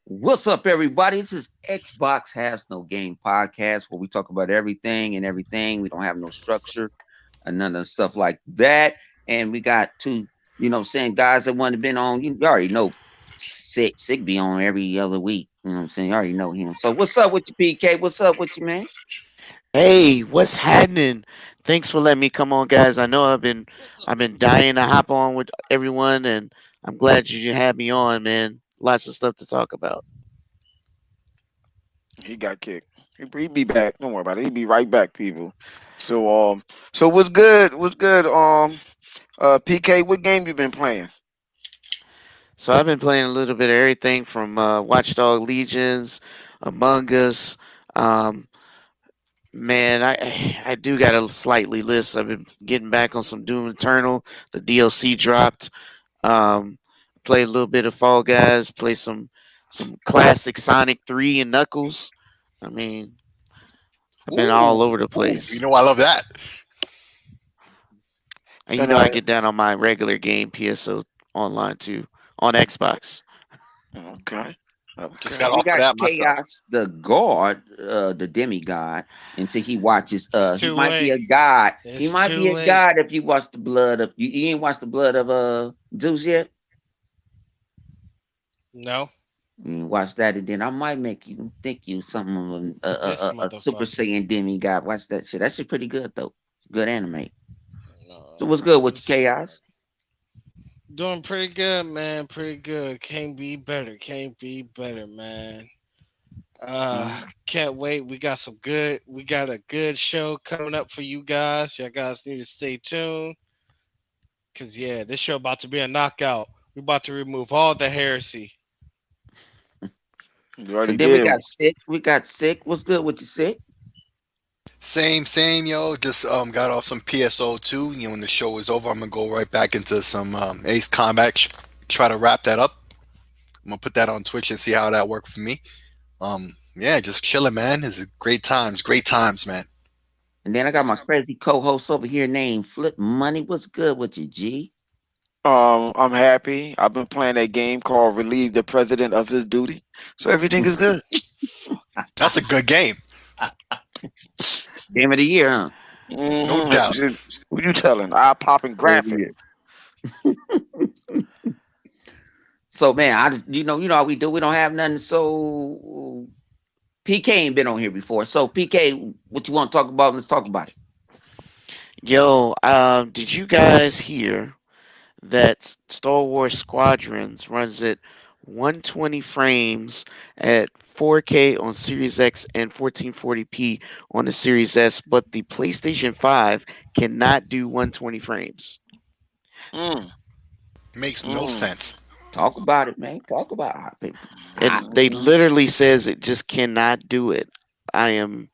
What's up, everybody? This is Xbox Has No Game podcast where we talk about everything and everything. We don't have no structure and none of the stuff like that. And we got two, saying guys that want to been on. You already know, sick be on every other week. You know what I'm saying? You already know him. So what's up with you, PK? What's up with you, man? Hey, what's happening? Thanks for letting me come on, guys. I know I've been dying to hop on with everyone, and I'm glad you had me on, man. Lots of stuff to talk about. He got kicked. He be back. Don't worry about it. He be right back, people. So what's good? What's good? PK, what game you been playing? So I've been playing a little bit of everything from Watchdog Legions, Among Us. Um, Man, I do got a slightly list. I've been getting back on some Doom Eternal. The DLC dropped. Um, Play a little bit of Fall Guys. Play some classic Sonic 3 and Knuckles. I mean, I've been all Ooh, over the ooh, you place. know I love that. And And I get down on my regular game PSO online too on Xbox. okay, Just So got okay. we off of got that myself. Chaos, the god, the demigod, until he watches. It's He too might be a late. god. He It's might too be a late. god if you watch the blood of. You ain't watched the blood of Zeus yet. No, You watch that, and then I might make you think you something of this a Super motherfucker. Saiyan demigod. Watch that shit. That shit pretty good though. Good anime. So No, what's good with you, it's Chaos? doing pretty good, man. Pretty good. Can't be better. Can't be better, man. Mm. Can't wait. We got some good. We got a good show coming up for you guys. You guys need to stay tuned, cause yeah, this show about to be a knockout. We about to remove all the heresy. You So already then we did. got sick. We got sick. What's good with you, sick? Same, yo. Just got off some PSO 2. When the show is over, I'm gonna go right back into some Ace Combat. Try to wrap that up. I'm gonna put that on Twitch and see how that worked for me. Yeah, just chilling, man. It's great times, man. And then I got my crazy co-host over here named Flip Money. What's good with you, G? I'm happy. I've been playing that game called Relieve the President of His Duty, so everything is good. That's a good game, Game of the year, huh? no doubt. Who you telling? Eye popping Game of the graphic. year. So man, I just you know how we do. We don't have nothing. So PK ain't been on here before. So PK, what you want to talk about? Let's talk about it. Yo, did you guys hear that Star Wars Squadrons runs at 120 frames at 4K on Series X and 1440p on the Series S, but the PlayStation 5 cannot do 120 frames. Mm, Makes no mm, sense. Talk about it, man. Talk about it. They mm. literally says it just cannot do it. I am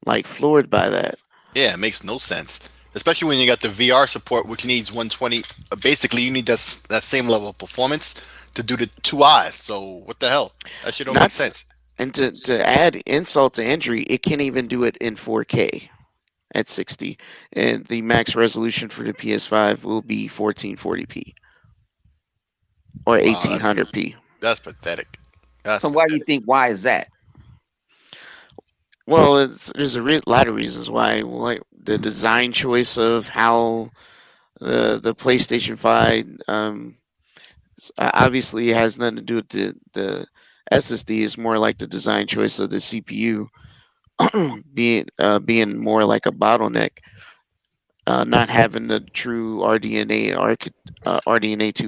like floored by that. Yeah, it makes no sense. Especially when you got the VR support, which needs 120. Basically, you need that same level of performance to do the two eyes. So what the hell? That shit don't make Not s- sense. and to add insult to injury, it can't even do it in 4K at 60, and the max resolution for the PS5 will be 1440p or Wow, 1800p. that's pathetic. That's So why do you pathetic. think? Why is that? Well, there's a lot of reasons why. Like the design choice of how the PlayStation 5 obviously it has nothing to do with the SSD. It's more like the design choice of the CPU being more like a bottleneck, not having the true RDNA2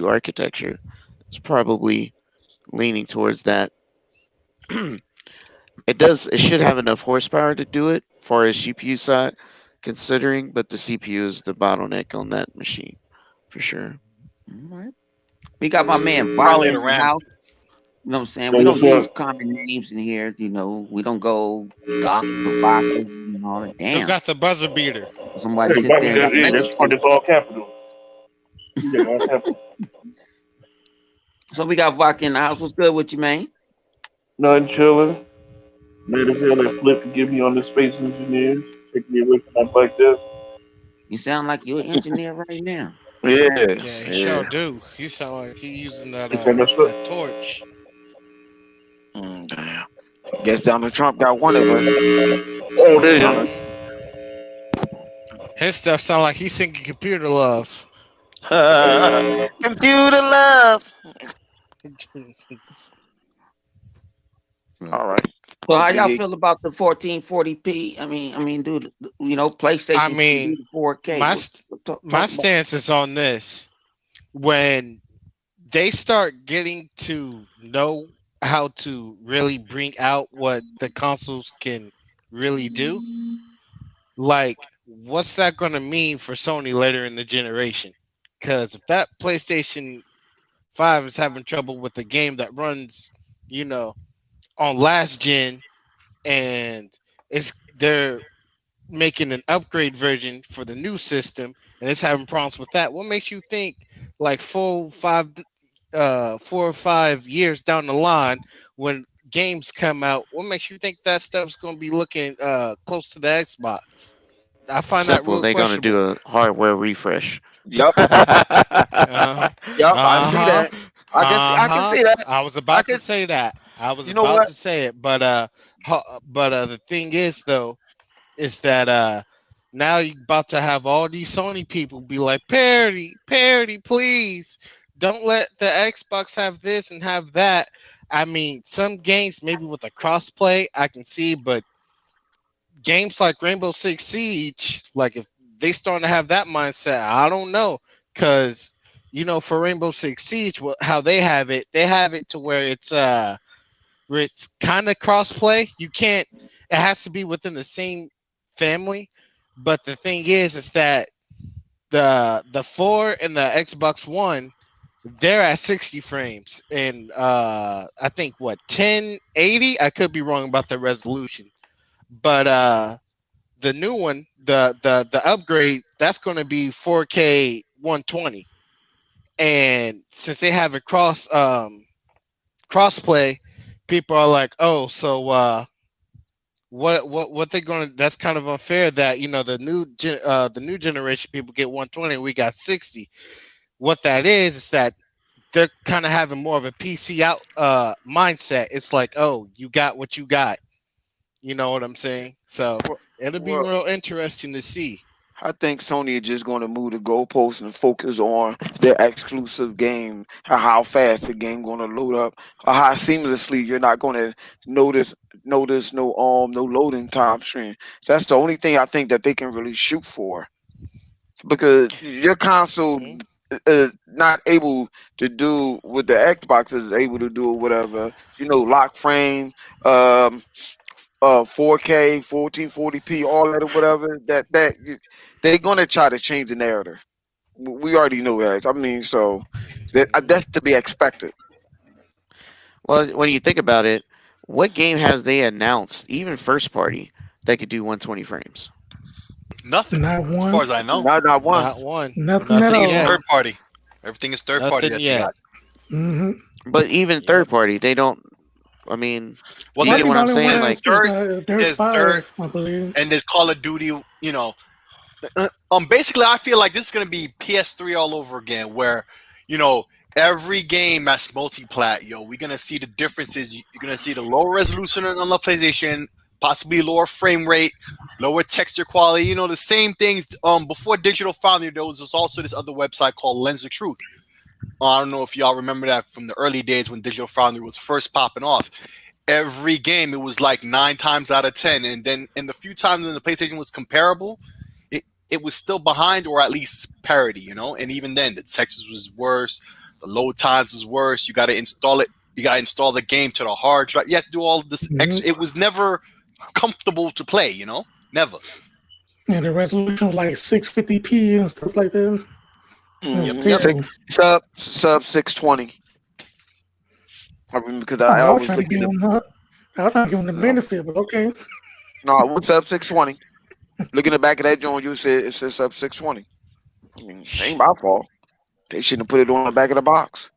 architecture. It's probably leaning towards that. It should have enough horsepower to do it, far as GPU side considering, but the CPU is the bottleneck on that machine for sure. All right. We got my man Baka Probably the in the RAM. house. You know what I'm saying? Hey, We don't what's use up? common names in here. We don't go Dr. Baka and all that. Who Damn. got the buzzer beater? Somebody Hey, sit Bobby, there and got that's mentioned. part that's all capital. Yeah, all capital. So we got Vodka in the house. What's good with you, man? Nothing chilling. Mad as hell that Flip could get me on the space engineers. Take me away from my bike desk. You sound like you're an engineer right now. Yeah, Yeah, he sure yeah. do. He sound like he using that They say that's what. that torch. Damn. Guess Donald Trump got one of us. Oh, Donald. damn. His stuff sound like he's singing computer love. Computer love. Mm. All right. So how y'all Hopefully, feel about the 1440p? Dude, I PlayStation can do mean, the 4K. my Talk my about. stance is on this. When they start getting to know how to really bring out what the consoles can really do, like what's that going to mean for Sony later in the generation? Because if that PlayStation 5 is having trouble with a game that runs, you know, on last gen, and they're making an upgrade version for the new system and it's having problems with that, what makes you think like 4 or 5 years down the line when games come out, what makes you think that stuff's going to be looking close to the Xbox? I find that Simple. real They're gonna do questionable. a hardware refresh. yup, Uh-huh. yup. I see Uh-huh. that. I can Uh-huh. see that. I was I about can. to say that. I was You know about what? to say it, but the thing is though, is that now you about to have all these Sony people be like, parody, parody, please. Don't let the Xbox have this and have that. I mean, some games maybe with a crossplay I can see, but games like Rainbow Six Siege, like if they starting to have that mindset, I don't know, because for Rainbow Six Siege, how they have it to where it's kind of crossplay. You can't. It has to be within the same family. But the thing is that the four and the Xbox One, they're at 60 frames, and I think what 1080. I could be wrong about the resolution, but the new one, the upgrade, that's going to be 4K 120. And since they have a crossplay, people are like, oh, so what they're gonna, that's kind of unfair that the new generation people get 120 and we got 60. What that is that they're kind of having more of a PC out mindset. It's like, oh, you got what you got. You know what I'm saying? So Well, it'll be well, real interesting to see. I think Sony is just going to move the goalposts and focus on their exclusive game, how fast the game going to load up, or how seamlessly you're not going to notice no loading time stream. That's the only thing I think that they can really shoot for, because your console Hmm. is not able to do what the Xbox is able to do or whatever. Lock frame, um, 4K, 1440p, all that or whatever. That they're gonna try to change the narrative. We already know that. I mean, so that's to be expected. Well, when you think about it, what game has they announced, even first party, that could do 120 frames? Nothing, Not as far one. as I know. Not one. Not one. Nothing at Everything Nothing is yet. all. third party. Everything is third party Nothing that they yet. got. Hmm. But even Yep. third party, they don't. I mean, Well, do you I get think what the I'm only one saying? there's Like, is third, Dirt there's third, 5, I believe. and there's Call of Duty. Basically, I feel like this is gonna be PS3 all over again, where you know every game that's multiplat. We're gonna see the differences. You're gonna see the lower resolution on the PlayStation, possibly lower frame rate, lower texture quality. The same things. Before Digital Foundry, there was also this other website called Lens of Truth. I don't know if y'all remember that from the early days when Digital Foundry was first popping off. Every game it was like 9 times out of 10, and then in the few times when the PlayStation was comparable, it was still behind or at least parity. And even then, the textures was worse, the load times was worse. You got to install it. You got to install the game to the hard drive. You have to do all this Hmm. extra. It was never comfortable to play. Never. And the resolution was like 650p and stuff like that. It was Yep. Mm-hmm. Yep. Six terrible. sub 620. I mean, because Oh, I I was always trying to look give at it. him, I was trying to give him the No, benefit, but okay. no, what's up 620? Look in the back of that joint. You said it says sub 620. I mean, it ain't my fault. They shouldn't have put it on the back of the box.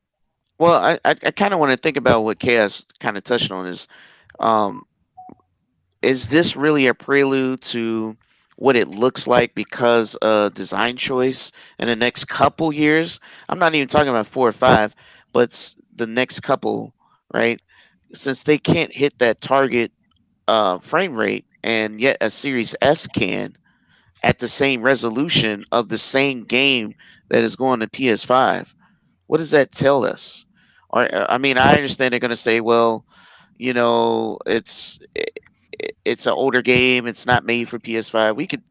well, I kind of want to think about what Chaos kind of touched on um, is this really a prelude to what it looks like because design choice in the next couple years? I'm not even talking about 4 or 5, but the next couple, right? since they can't hit that target frame rate, and yet a Series S can at the same resolution of the same game that is going to PS5. What does that tell us? Or I mean, I understand they're going to say, well, it's an older game. It's not made for PS5. We could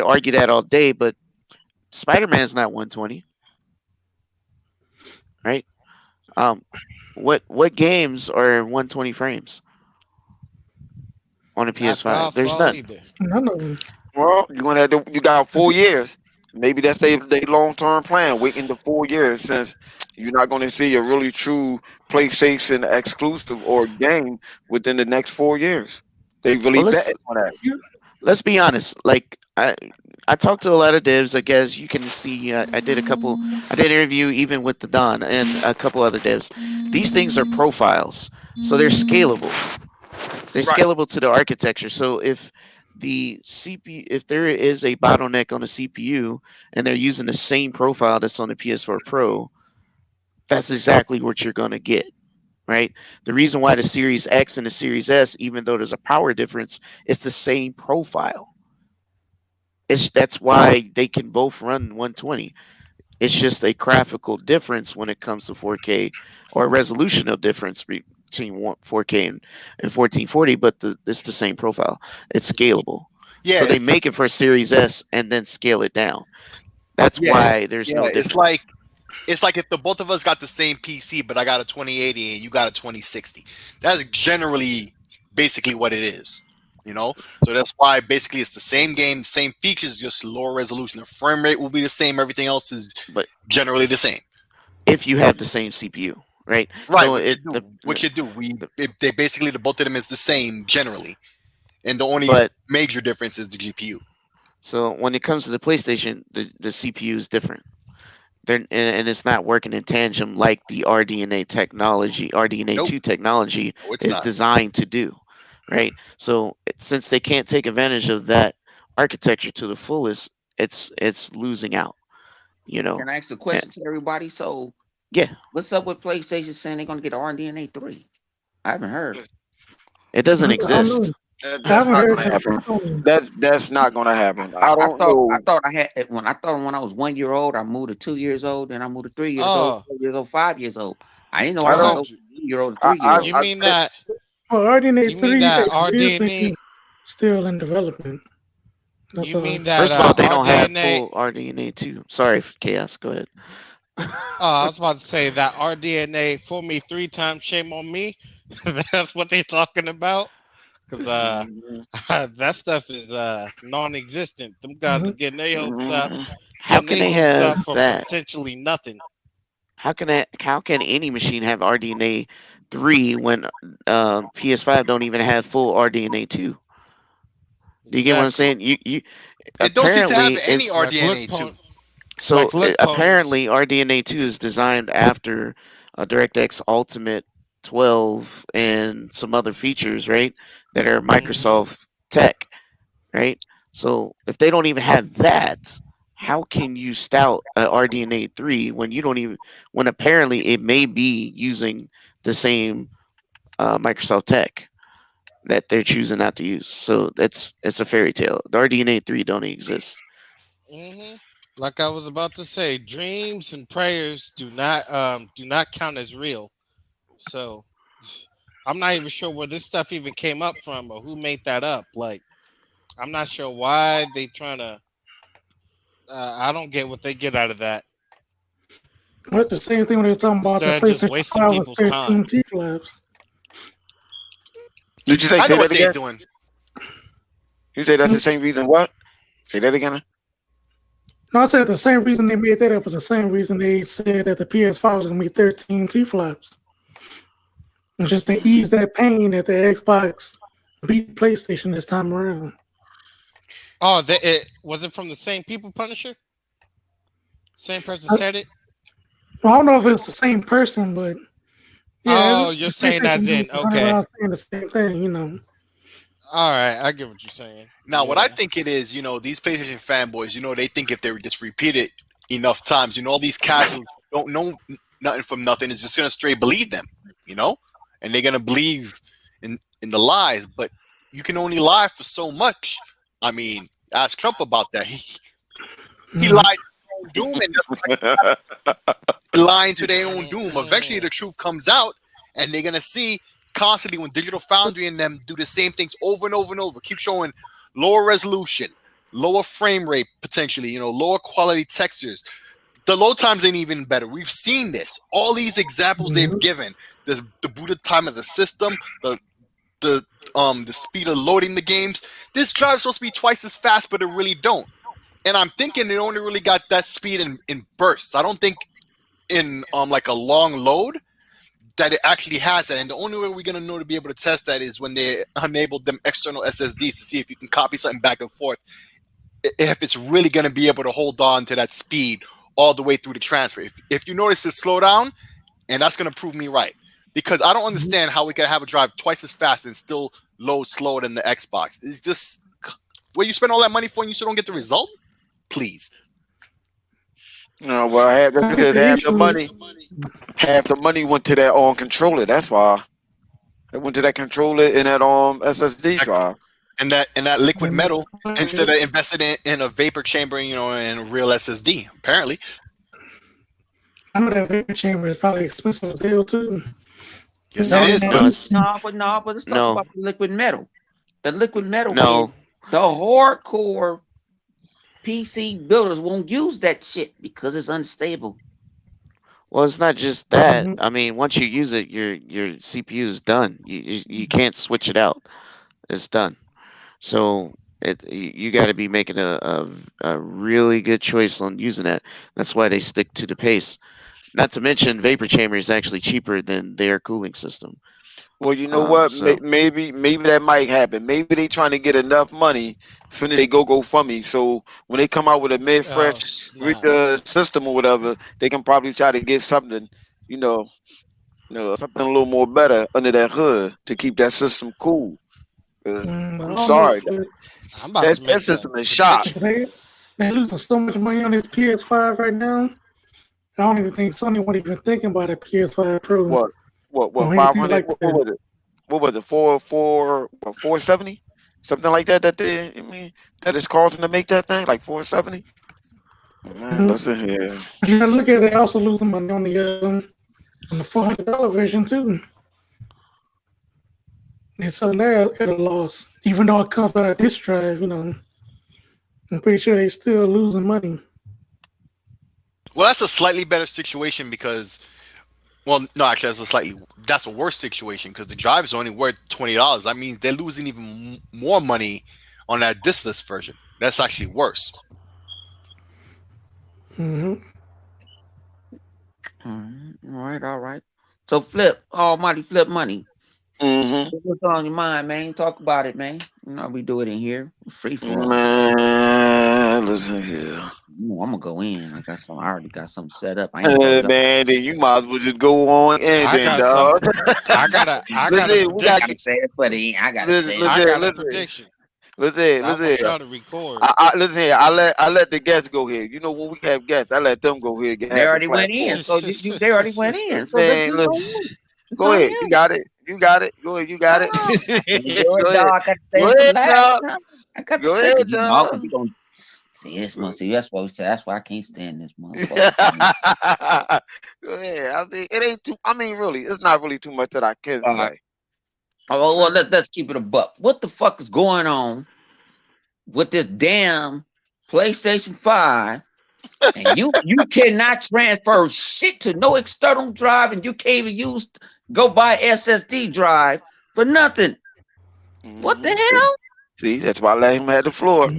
argue that all day, but Spider Man's not 120, right? Um, what games are 120 frames on a Not PS5? There's Godfall none. either. None of them. Well, you're gonna have to, you got 4 years. Maybe that's they long term plan. Waiting the 4 years since you're not gonna see a really true PlayStation exclusive or game within the next 4 years. They really Well, let's bet on that. let's be honest. Like I talked to a lot of devs. I guess you can see. I did a couple. I did an interview even with the Don and a couple other devs. These things are profiles, so they're scalable. They're Right. scalable to the architecture. So if the CPU, if there is a bottleneck on the CPU and they're using the same profile that's on the PS4 Pro, that's exactly what you're going to get, right? The reason why the Series X and the Series S, even though there's a power difference, it's the same profile. That's why they can both run 120. It's just a graphical difference when it comes to 4K, or a resolutional difference between 4K and 1440, but it's the same profile. It's scalable. Yeah, So they make it for Series S and then scale it down. That's yeah, it's, why there's yeah. no difference. It's like if the both of us got the same PC, but I got a 2080 and you got a 2060. That's generally basically what it is. You know, so that's why basically it's the same game, same features, just lower resolution. The frame rate will be the same. Everything else is But generally the same. if you have the same CPU, right? Right, So what you do, what you do. the They basically the both of them is the same generally, and the only but major difference is the GPU. so when it comes to the PlayStation, the CPU is different. And it's not working in tandem like the RDNA technology, Nope, RDNA2 technology no, it's is not. designed to do, right? So since they can't take advantage of that architecture to the fullest, it's losing out, you know. Can I ask a Eh, question to everybody? So, Yeah, what's up with PlayStation saying they're gonna get RDNA 3? I haven't heard. it doesn't I don't know. exist. I That's haven't not heard gonna that happen. from Sony. That's not gonna happen. I, I I don't thought I know. thought I had it when I was 1 year old. I moved to 2 years old, then I moved to 3 years old, Oh, 4 years old, 5 years old. I didn't know I I could don't. go oh, from 1 year old to I 3 year I, old. you I mean that? Well, RDNA You mean 3 that exclusively RDNA? still in development. That's You all. mean that First of all, they don't have RDNA? full RDNA2. Sorry, Chaos. Go ahead. I was about to say that RDNA fool me 3 times, shame on me. That's what they talking about. Cause Mhm, that stuff is non-existent. Them guys are Hmm. getting their hopes up, mhm. How can they have for that? potentially nothing. How can any machine have RDNA 3 when PS5 don't even have full RDNA 2? Do you get what I'm Exactly. saying? You It don't seem to have apparently any it's Like look RDNA two. pon look ponies. apparently RDNA 2 is designed after DirectX Ultimate 12 and some other features, right? That are Hmm. Microsoft tech, right? So if they don't even have that, how can you stout a RDNA 3 when you don't even when apparently it may be using the same Microsoft tech that they're choosing not to use. So that's it's a fairy tale. The RDNA 3 don't exist. Hmm. Like I was about to say, dreams and prayers do not count as real. So I'm not even sure where this stuff even came up from or who made that up. Like I'm not sure why they trying to. I don't get what they get out of that. Well, it's the same thing when they were talking about the Instead of just PlayStation wasting 5 with people's time. 13 T flaps. Did you say I know say that what they're again? doing. You say that's Hmm. the same reason? What? Say that again. No, I said the same reason they made that up was the same reason they said that the PS5 was going to be 13 T flaps. It's just to ease that pain that the Xbox beat PlayStation this time around. Oh, it was it from the same people, Punisher? Same person I, said it. well, I don't know if it's the same person, but yeah, Oh, you're the saying PlayStation as dude in was running okay. around saying the same thing, you know. All right, I get what you're saying. Now, what I Yeah. think it is, these PlayStation fanboys, they think if they would just repeat it enough times, all these casuals who don't know nothing from nothing is just gonna straight believe them, you know. and they're gonna believe in the lies. But you can only lie for so much. I mean, ask Trump about that. He lied to his own doom, and they're lying to their own doom. Eventually, the truth comes out, and they're gonna see constantly when Digital Foundry and them do the same things over and over and over. Keep showing lower resolution, lower frame rate, potentially, lower quality textures. The load times ain't even better. We've seen this. All these examples they've given. The boot time of the system, the speed of loading the games. This drive's supposed to be twice as fast, but it really don't. And I'm thinking it only really got that speed in bursts. I don't think in like a long load that it actually has that. And the only way we're gonna know to be able to test that is when they enable them external SSDs to see if you can copy something back and forth. If it's really gonna be able to hold on to that speed all the way through the transfer. If you notice it slow down, and that's gonna prove me right. Because I don't understand how we can have a drive twice as fast and still load slower than the Xbox. It's just where you spend all that money for and you still don't get the result? Please. No, well, that's because half the money went to that controller. That's why it went to that controller and that SSD drive. And that liquid metal instead of investing in a vapor chamber, and a real SSD. Apparently. I know that vapor chamber is probably expensive as hell too. Yes, it is. But let's talk about the liquid metal. The liquid metal. No. The hardcore PC builders won't use that shit because it's unstable. Well, it's not just that. I mean, once you use it, your CPU is done. You can't switch it out. It's done. So you got to be making a really good choice on using that. That's why they stick to the pace. Not to mention, vapor chamber is actually cheaper than their cooling system. Well, you know what? So. Maybe that might happen. Maybe they trying to get enough money for they go from me. So when they come out with a mid-fresh system or whatever, they can probably try to get something, something a little more better under that hood to keep that system cool. I'm sorry, that system is shot. They're losing so much money on this PS5 right now. I don't even think Sony won't even thinking about a PS5 Pro. What 500? What was it? 470? Something like that. That is causing to make that thing like 470. Man, listen here. You gotta look at it. They also losing money on the $400 version too. And so they're at a loss, even though it comes out of this drive. I'm pretty sure they're still losing money. Well, that's a slightly better situation because, that's a worse situation because the drive is only worth $20. That means they're losing even more money on that diskless version. That's actually worse. All right. So Almighty Flip Money. What's on your mind, man? Talk about it, man. We do it in here. Free for all. Man, listen here. I'm gonna go in. I already got something set up. Man, then you might as well just go on in, dog. I gotta say it for the. I gotta say it. I got a prediction. Listen. Try to record. Listen here. I let the guests go here. When we have guests, I let them go here. They already went in. So they already went in. So man, go ahead. You got it. Go ahead. You got it. Go ahead, dog. Go ahead, John. See, that's what we said. That's why I can't stand this motherfucker. Go ahead. I mean, it ain't too. I mean, really, it's not really too much that I can say. Oh well, let's keep it a buck. What the fuck is going on with this damn PlayStation 5? And you cannot transfer shit to no external drive, and you can't even go buy SSD drive for nothing. What the hell? See, that's why I let him have the floor.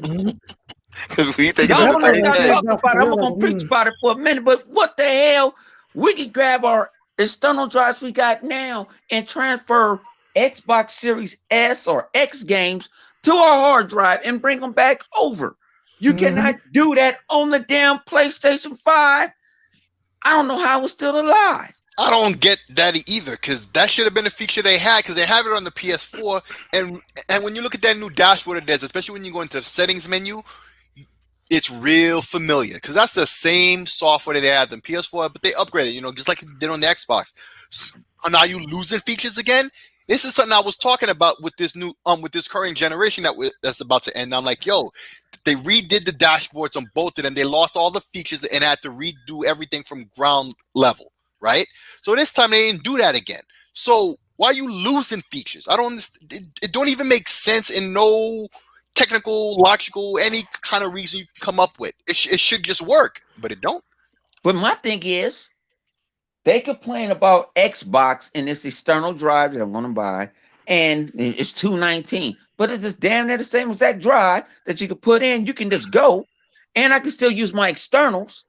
Because we think I'm gonna preach about it for a minute, but what the hell? We can grab our external drives we got now and transfer Xbox Series S or X games to our hard drive and bring them back over. You cannot do that on the damn PlayStation 5. I don't know how it's still alive. I don't get that either, because that should have been a feature they had, because they have it on the PS4. And when you look at that new dashboard it does, especially when you go into the settings menu, it's real familiar because that's the same software that they had on PS4, but they upgraded, just like they did on the Xbox. And are you losing features again? This is something I was talking about with this with this current generation that's about to end. I'm like, yo, they redid the dashboards on both of them. They lost all the features and had to redo everything from ground level, right? So this time they didn't do that again. So why are you losing features? I don't understand. It don't even make sense in no technical, logical, any kind of reason you can come up with. It should just work, but it don't. But my thing is, they complain about Xbox and this external drive that I'm going to buy, and it's $219. But it's just damn near the same exact drive that you can put in. You can just go, and I can still use my externals.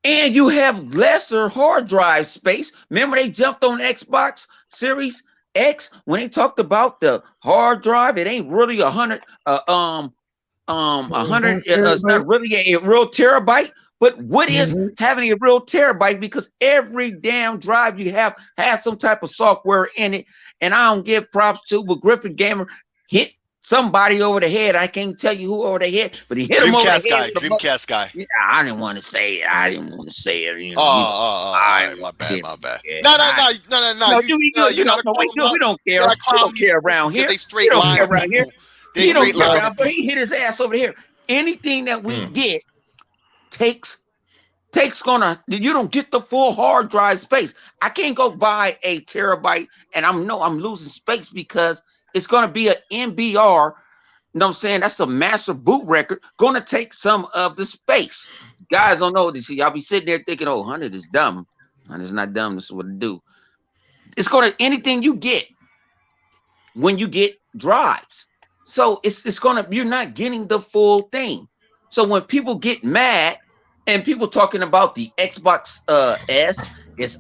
And you have lesser hard drive space. Remember, they jumped on Xbox Series X when they talked about the hard drive. It ain't really 100. 100. It's not really a real terabyte. But what is having a real terabyte? Because every damn drive you have has some type of software in it. And I don't give props to, but Griffin Gamer hit somebody over the head. I can't tell you who over the head, but he hit him over the head. Dreamcast guy. Yeah, I didn't want to say it. I didn't want to say it. You know, my bad. No. You don't know. We don't care. We don't care around here. They straight line around here. He don't care around, but he hit his ass over here. Anything that we get takes gonna, you don't get the full hard drive space. I can't go buy a terabyte and I'm losing space because it's gonna be an MBR. You know what I'm saying? That's a master boot record, gonna take some of the space. Guys don't know this. Y'all be sitting there thinking, oh, 100 is dumb. 100's not dumb. This is what it do. It's gonna, anything you get when you get drives. So it's gonna, you're not getting the full thing. So when people get mad and people talking about the Xbox S, it's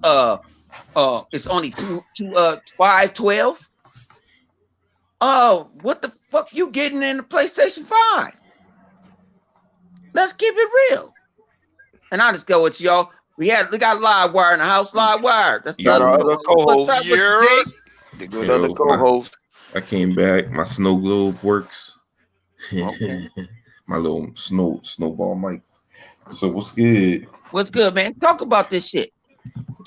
only 512. Oh, what the fuck you getting in the PlayStation 5? Let's keep it real. And I'll just go with y'all. We got Livewire in the house. Livewire. That's got our other co-host. What's up with you, Jake? Good other co-host. I came back. My snow globe works. Okay. My little snowball mic. So what's good? What's good, man? Talk about this shit.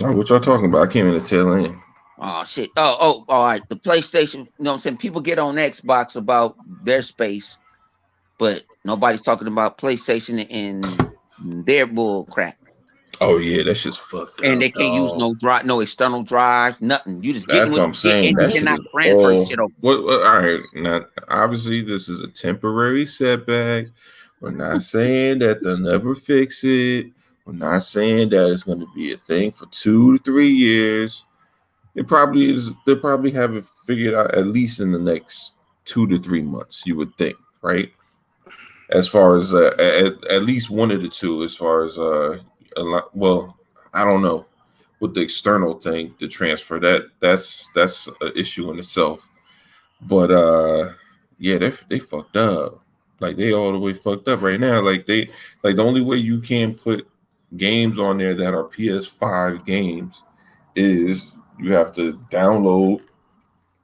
Oh, what y'all talking about? I came in the tail end. Oh shit. Oh, all right. The PlayStation, you know what I'm saying? People get on Xbox about their space, but nobody's talking about PlayStation and their bull crap. Oh yeah, that shit's fucked up. And they can't use no drive, no external drive, nothing. You just That's get what I'm saying. you cannot transfer shit over. All right. Now, obviously, this is a temporary setback. We're not saying that they'll never fix it. We're not saying that it's going to be a thing for 2 to 3 years. It probably is. They'll probably have it figured out at least in the next 2 to 3 months. You would think, right? As far as at least one of the two. As far as a lot, well, I don't know with the external thing, the transfer that's an issue in itself. But yeah, they fucked up. Like they all the way fucked up right now. Like the only way you can put games on there that are PS5 games is you have to download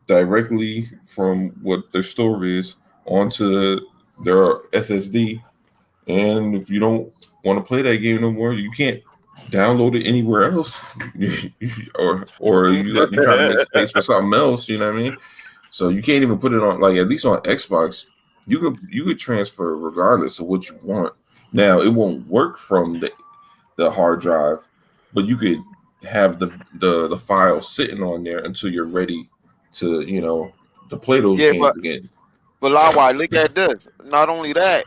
directly from what their store is onto their SSD. And if you don't want to play that game no more, you can't download it anywhere else. or you try to make space for something else, you know what I mean? So you can't even put it on, like, at least on Xbox, you could transfer regardless of what you want. Now it won't work from the hard drive, but you could have the file sitting on there until you're ready to, to play those games again. But Lawai, look at this. Not only that,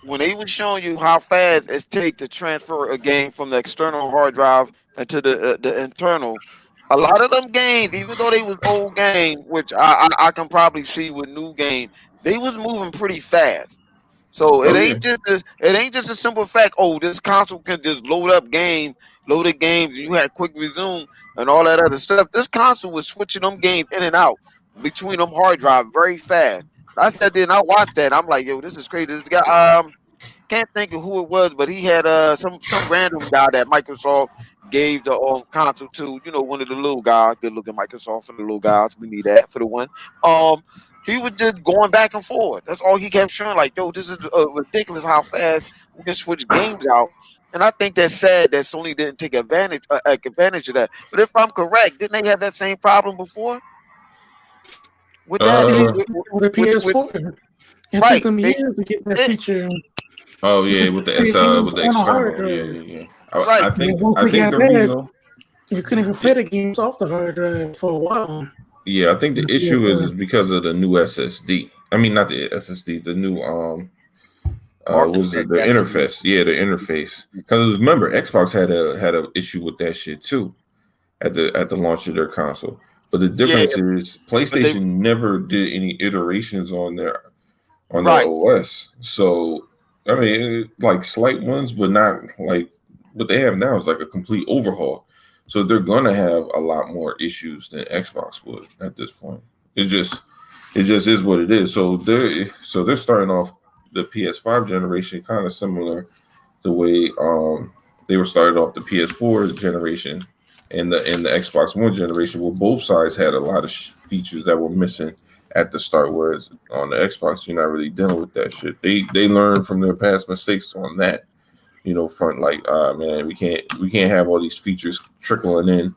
when they were showing you how fast it takes to transfer a game from the external hard drive into the internal, a lot of them games, even though they was old games, which I can probably see with new game, they was moving pretty fast. So it ain't just a simple fact. Oh, this console can just loaded games, and you had quick resume and all that other stuff. This console was switching them games in and out between them hard drive very fast. I sat there and I watched that. I'm like, yo, this is crazy. This guy, can't think of who it was, but he had some random guy that Microsoft gave the console to. You know, one of the little guys, good looking Microsoft and the little guys. We need that for the one. Um, he was just going back and forth. That's all he kept showing. Like, yo, this is ridiculous how fast we can switch games out. And I think that's sad that Sony didn't take advantage of that. But if I'm correct, didn't they have that same problem before with that? It Uh, is with the PS4. It took Right? them years to get that It, feature. oh You yeah, just with the play games with the on a hard external, drive. yeah. right. And once I they think got the that, reason, you couldn't even play the games off the hard drive for a while. yeah, I think The the issue is PS4. because of the new SSD. I mean, not the SSD, the new was it the Architecture. interface? Yeah, the interface. Because remember, Xbox had a issue with that shit too at the launch of their console. But the Yeah, difference is but they PlayStation never did any iterations on their right. OS. So I mean, like slight ones, but not like what they have now is like a complete overhaul. So they're gonna have a lot more issues than Xbox would at this point. It just is what it is. So they're starting off the PS5 generation kind of similar the way they were started off the PS4 generation and the Xbox One generation, where both sides had a lot of features that were missing at the start. Whereas on the Xbox, you're not really dealing with that shit. They learn from their past mistakes on that, front. Like, man, we can't have all these features trickling in.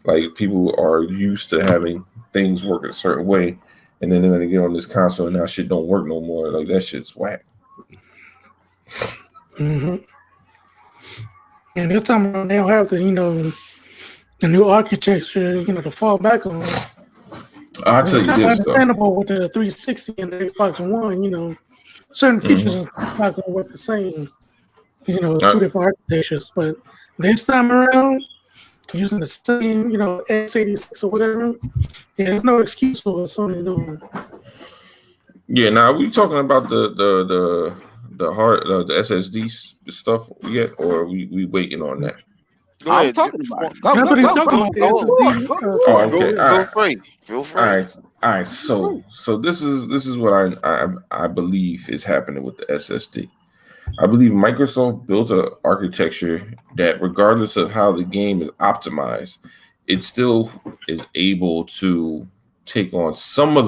Like people are used to having things work a certain way, and then they're gonna get on this console and now shit don't work no more. Like that shit's whack. hmm And this time around, they don't have the new architecture, to fall back on. I'll It's tell you kind of this though. understandable with the 360 and the Xbox One. Certain features Mhm. is not going to work the same. It's Uh, two different architectures. But this time around, using the same, x86 or whatever, yeah, there's no excuse for what Sony doing. yeah, now we talking about the hard the SSD stuff yet, or are we waiting on that? Go I'm ahead. talking about it. Go, That's go, what he's go, talking go, about, the go Go, forward. SSD Go Oh, forward. okay, go, all feel right. free. Feel All free. right, all right. So this is what I believe is happening with the SSD. I believe Microsoft built an architecture that, regardless of how the game is optimized, it still is able to take on some of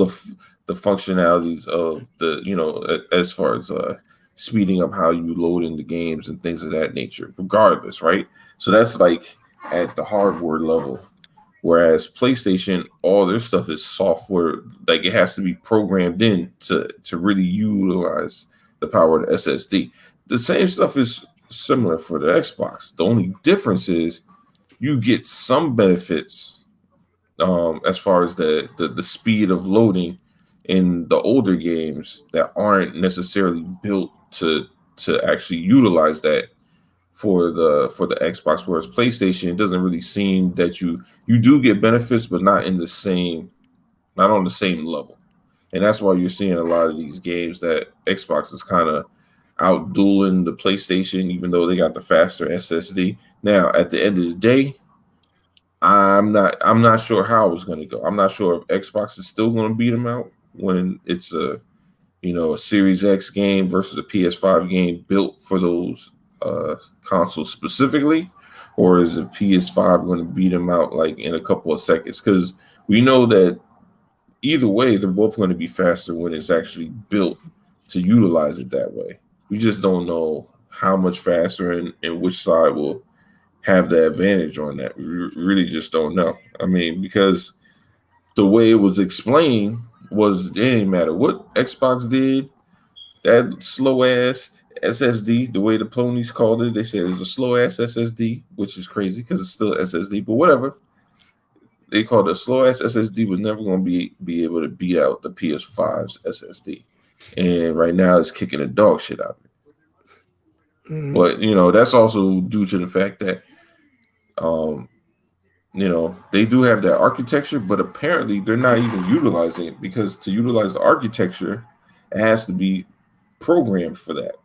the functionalities of the as far as speeding up how you load in the games and things of that nature. Regardless, right? So that's like at the hardware level. Whereas PlayStation, all their stuff is software, like it has to be programmed in to really utilize the power of the SSD. The same stuff is similar for the Xbox. The only difference is you get some benefits as far as the speed of loading in the older games that aren't necessarily built to actually utilize that for the Xbox, whereas PlayStation, it doesn't really seem that you do get benefits, but not on the same level. And that's why you're seeing a lot of these games that Xbox is kind of outdueling the PlayStation, even though they got the faster SSD. Now, at the end of the day, I'm not sure how it's going to go. I'm not sure if Xbox is still going to beat them out when it's a Series X game versus a PS5 game built for those consoles specifically, or is a PS5 going to beat them out like in a couple of seconds? Because we know that either way, they're both going to be faster when it's actually built to utilize it that way. We just don't know how much faster and which side will have the advantage on that. We really just don't know. I mean, because the way it was explained was it didn't matter what Xbox did, that slow ass SSD, the way the ponies called it, they said it was a slow ass SSD, which is crazy because it's still SSD, but whatever. They called it a slow ass SSD was never going to be able to beat out the PS5's SSD. And right now it's kicking the dog shit out of it. Mhm. But that's also due to the fact that um they do have that architecture, but apparently they're not even utilizing it because to utilize the architecture, it has to be programmed for that.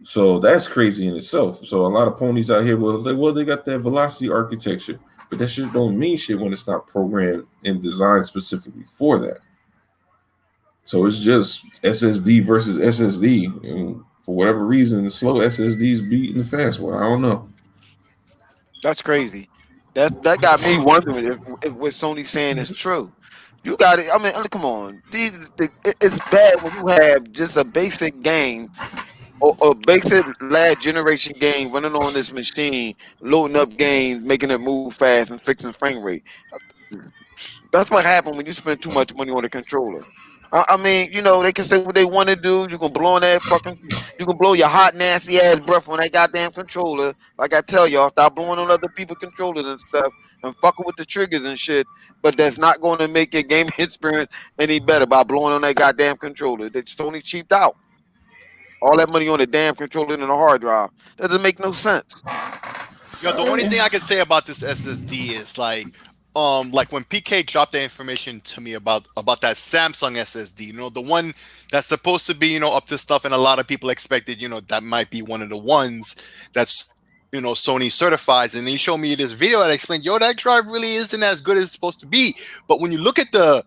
So that's crazy in itself. So a lot of ponies out here will say, well, they got that velocity architecture, but that shit don't mean shit when it's not programmed and designed specifically for that. So it's just SSD versus SSD for whatever reason, the slow SSDs beating the fast one. I don't know. That's crazy. That got me wondering if what Sony's saying is true. You got it. I mean, come on. It's bad when you have just a basic game or a basic last generation game running on this machine, loading up games, making it move fast, and fixing frame rate. That's what happened when you spend too much money on a controller. I mean, they can say what they want to do. You can blow on that you can blow your hot, nasty ass breath on that goddamn controller. Like I tell y'all, stop blowing on other people's controllers and stuff, and fucking with the triggers and shit. But that's not going to make your gaming experience any better by blowing on that goddamn controller. That Sony cheaped out all that money on the damn controller and the hard drive. That doesn't make no sense. The only thing I can say about this SSD is like when PK dropped the information to me about that Samsung SSD, the one that's supposed to be, up to stuff, and a lot of people expected, that might be one of the ones that's, Sony certifies. And he showed me this video that explained, that drive really isn't as good as it's supposed to be. But when you look at the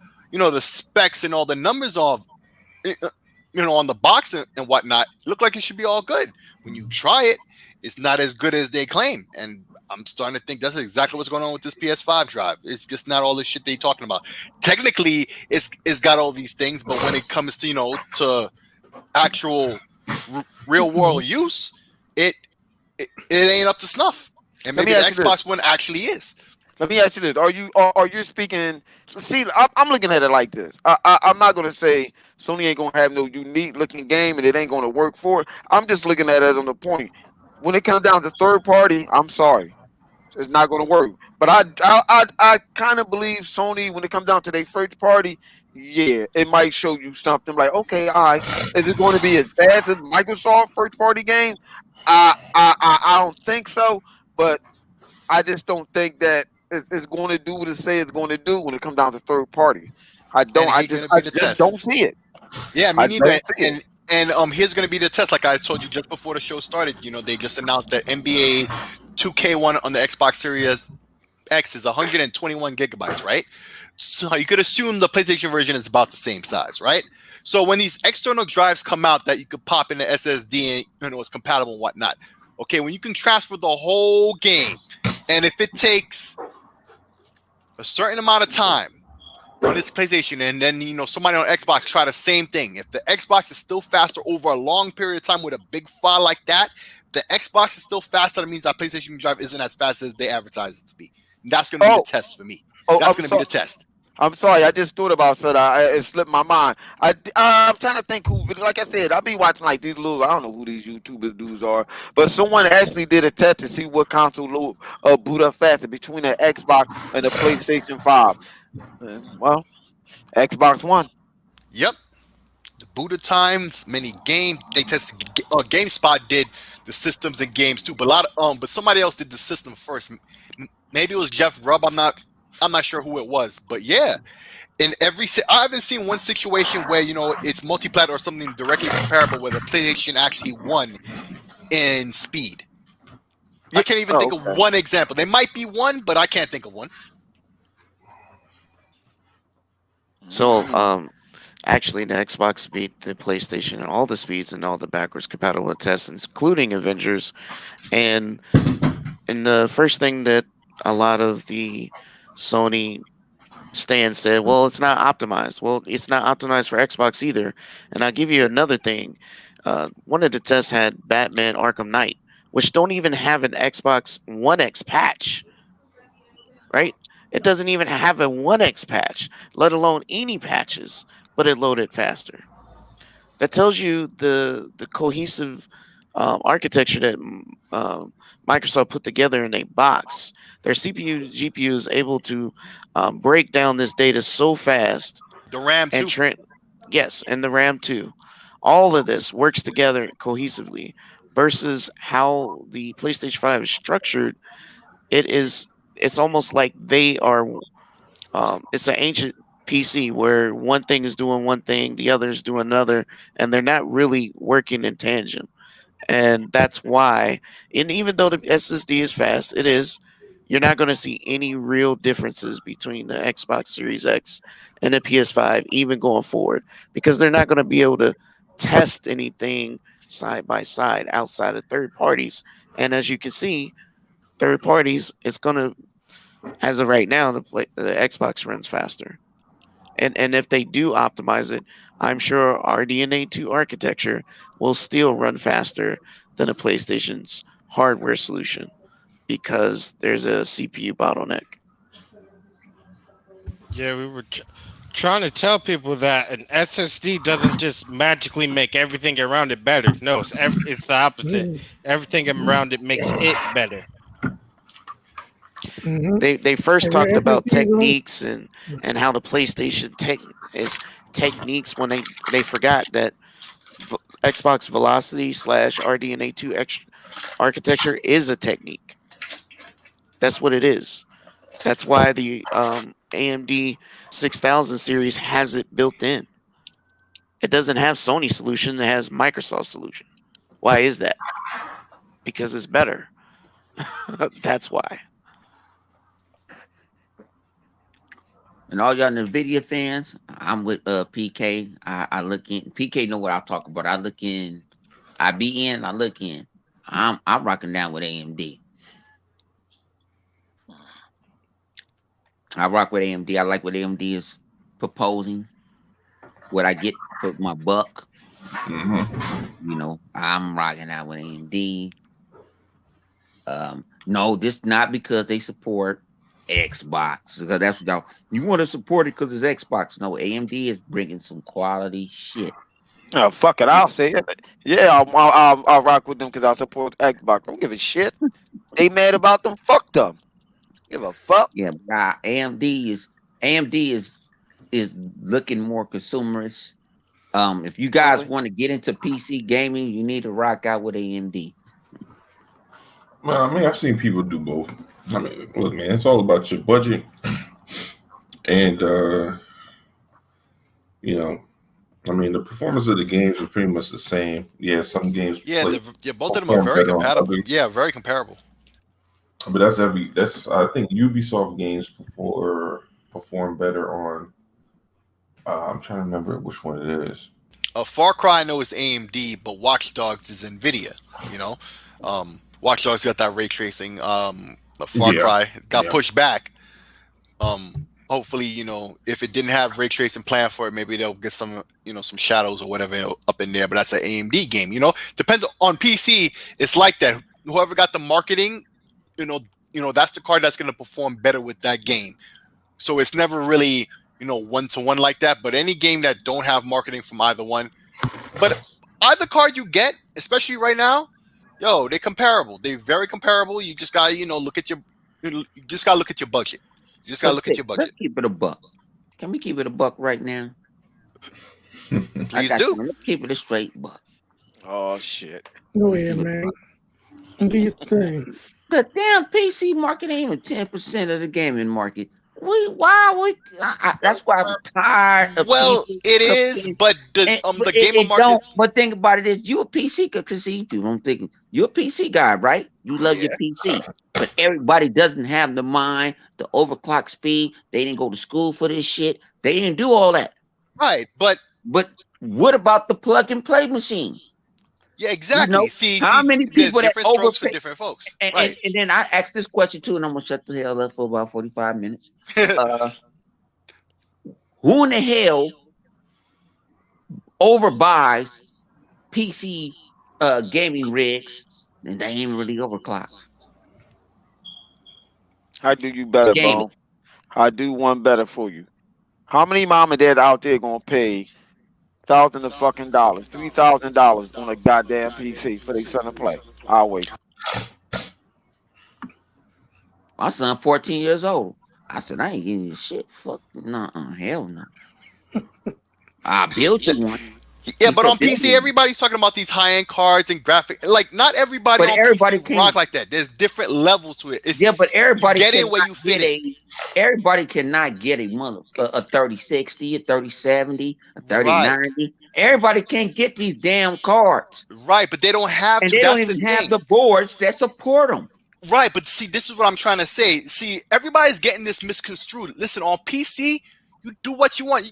specs and all the numbers of on the box and whatnot, look like it should be all good. When you try it, it's not as good as they claim. And I'm starting to think that's exactly what's going on with this PS5 drive. It's just not all this shit they talking about. Technically, it's got all these things, but when it comes to to actual real world use, it ain't up to snuff. And maybe the Xbox One actually is. Let me ask you this: are you speaking? See, I'm looking at it like this. I'm not gonna say Sony ain't gonna have no unique looking game and it ain't gonna work for it. I'm just looking at it as on the point. When it comes down to third party, I'm sorry, it's not gonna work. But I kind of believe Sony when it comes down to their first party. Yeah, it might show you something like, okay, all right, is it going to be as fast as Microsoft first party games? I don't think so, but I just don't think that it's going to do what it say it's going to do when it comes down to third party. I And don't. I here's just. gonna I be the just test. don't see it. Yeah, me I neither. don't see it. And here's gonna be the test. Like I told you just before the show started, they just announced that NBA 2K1 on the Xbox Series X is 121 gigabytes, right? So you could assume the PlayStation version is about the same size, right? So when these external drives come out that you could pop in the SSD and it's compatible and whatnot, okay, when you can transfer the whole game, and if it takes a certain amount of time on this PlayStation, and then somebody on Xbox try the same thing. If the Xbox is still faster over a long period of time with a big file like that, the Xbox is still faster. That means that PlayStation drive isn't as fast as they advertise it to be. And that's going to be the Oh, test for me. oh, That's I'm going to be sorry. the test. I'm sorry. I just thought about something. It slipped my mind. I'm trying to think who. Like I said, I'll be watching like these little. I don't know who these YouTuber dudes are, but someone actually did a test to see what console boot up faster between the Xbox and the PlayStation 5. Well, Xbox One. Yep. The Buddha times, many games. They tested. GameSpot did the systems and games too, but but somebody else did the system first. Maybe it was Jeff Rubb. I'm not sure who it was, but yeah. In I haven't seen one situation where it's multi-plat or something directly comparable where the PlayStation actually won in speed. I Yeah. can't even think Oh, of okay. one example. There might be one, but I can't think of one. So, Mm. actually, the Xbox beat the PlayStation in all the speeds and all the backwards compatible tests, including Avengers. And the first thing that a lot of the Sony stands said, well, it's not optimized. Well, it's not optimized for Xbox either. And I'll give you another thing. One of the tests had Batman Arkham Knight, which don't even have an Xbox One X patch, right? It doesn't even have a One X patch, let alone any patches, but it loaded faster. That tells you the cohesive architecture that Microsoft put together in a box. Their CPU GPU is able to break down this data so fast The RAM and too. yes, and the RAM too. All of this works together cohesively versus how the PlayStation 5 is structured. It's almost like they are it's an ancient PC where one thing is doing one thing, the other is doing another, and they're not really working in tandem. And that's why, and even though the SSD is fast, it is, you're not going to see any real differences between the Xbox Series X and the PS5, even going forward, because they're not going to be able to test anything side by side outside of third parties. And as you can see, third parties, it's gonna, as of right now, the Xbox runs faster. And if they do optimize it, I'm sure our DNA2 architecture will still run faster than a PlayStation's hardware solution because there's a CPU bottleneck. Yeah, we were trying to tell people that an SSD doesn't just magically make everything around it better. No, it's the opposite. Everything around it makes it better. Mm-hmm. They first And your talked about SSD is on. techniques and how the PlayStation tech is techniques when they forgot that Xbox Velocity slash RDNA2 architecture is a technique. That's what it is. That's why the AMD 6000 series has it built in. It doesn't have Sony solution, it has Microsoft solution. Why is that? Because it's better. That's why. And all y'all Nvidia fans, I'm with PK. I look in. PK know what I talk about. I look in. I be in. I look in. I'm rocking down with AMD. I rock with AMD. I like what AMD is proposing. What I get for my buck. I'm rocking out with AMD. No, this not because they support Xbox. Because that's what y'all. You want to support it because it's Xbox. No, AMD is bringing some quality shit. Oh, fuck it, I'll say it. Yeah, I'll rock with them because I support Xbox. Don't give a shit. They mad about them? Fuck them. Give a fuck. Yeah, but AMD is looking more consumerist. If you guys Really? want to get into PC gaming, you need to rock out with AMD. Well, I mean, I've seen people do both. I mean, look, man, it's all about your budget, and you know, I mean, the performance of the games are pretty much the same. Yeah, some games Yeah, play, both of them are perform very better on compatible. others, Yeah, very comparable. but that's I think Ubisoft games perform better on. I'm trying to remember which one it is. Far Cry I know is AMD, but Watch Dogs is Nvidia. You know, Watch Dogs got that ray tracing. Far Yeah, Cry got yeah. pushed back. Hopefully, if it didn't have ray tracing planned for it, maybe they'll get some, some shadows or whatever up in there. But that's an AMD game. Depends on PC. It's like that. Whoever got the marketing, that's the card that's going to perform better with that game. So it's never really, one to one like that. But any game that don't have marketing from either one, but either card you get, especially right now, they're comparable. They're very comparable. You just got to, look at your, you just got to look at your budget. You just got to look at your budget. Let's keep it a buck. Can we keep it a buck right now? Please got do. you. Let's keep it a straight buck. Oh shit. Go ahead, man. Do your thing. The damn PC market ain't even 10% of the gaming market. That's why I'm tired of Well, PC it is, but the gamer market. Don't. But think about it: is you a PC? Because see, people, I'm thinking you're a PC guy, right? You love your PC, but everybody doesn't have the mind, the overclock speed. They didn't go to school for this shit. They didn't do all that. Right, but what about the plug and play machine? Yeah, exactly. How many people there's that different strokes for overpay? different folks? And then I asked this question too, and I'm gonna shut the hell up for about 45 minutes. Who in the hell overbuys PC gaming rigs and they ain't really overclocked? I do you better, Gaming. Bone. I do one better for you. How many mom and dad out there gonna pay thousands of fucking dollars, $3,000 on a goddamn PC for their son to play? I'll wait. My son 14 years old. I said, I ain't getting this shit. Fuck, hell no. I built you one. Yeah, but on PC, everybody's talking about these high-end cards and graphics. Like, not everybody on PC rock like that. There's different levels to it. But everybody get in where you fit in. Everybody cannot get a 3060, a 3070, a 3090. Everybody can't get these damn cards. Right, but they don't have and to. They don't even have the boards that support them. Right, but see, this is what I'm trying to say. See, everybody's getting this misconstrued. Listen, on PC, you do what you want.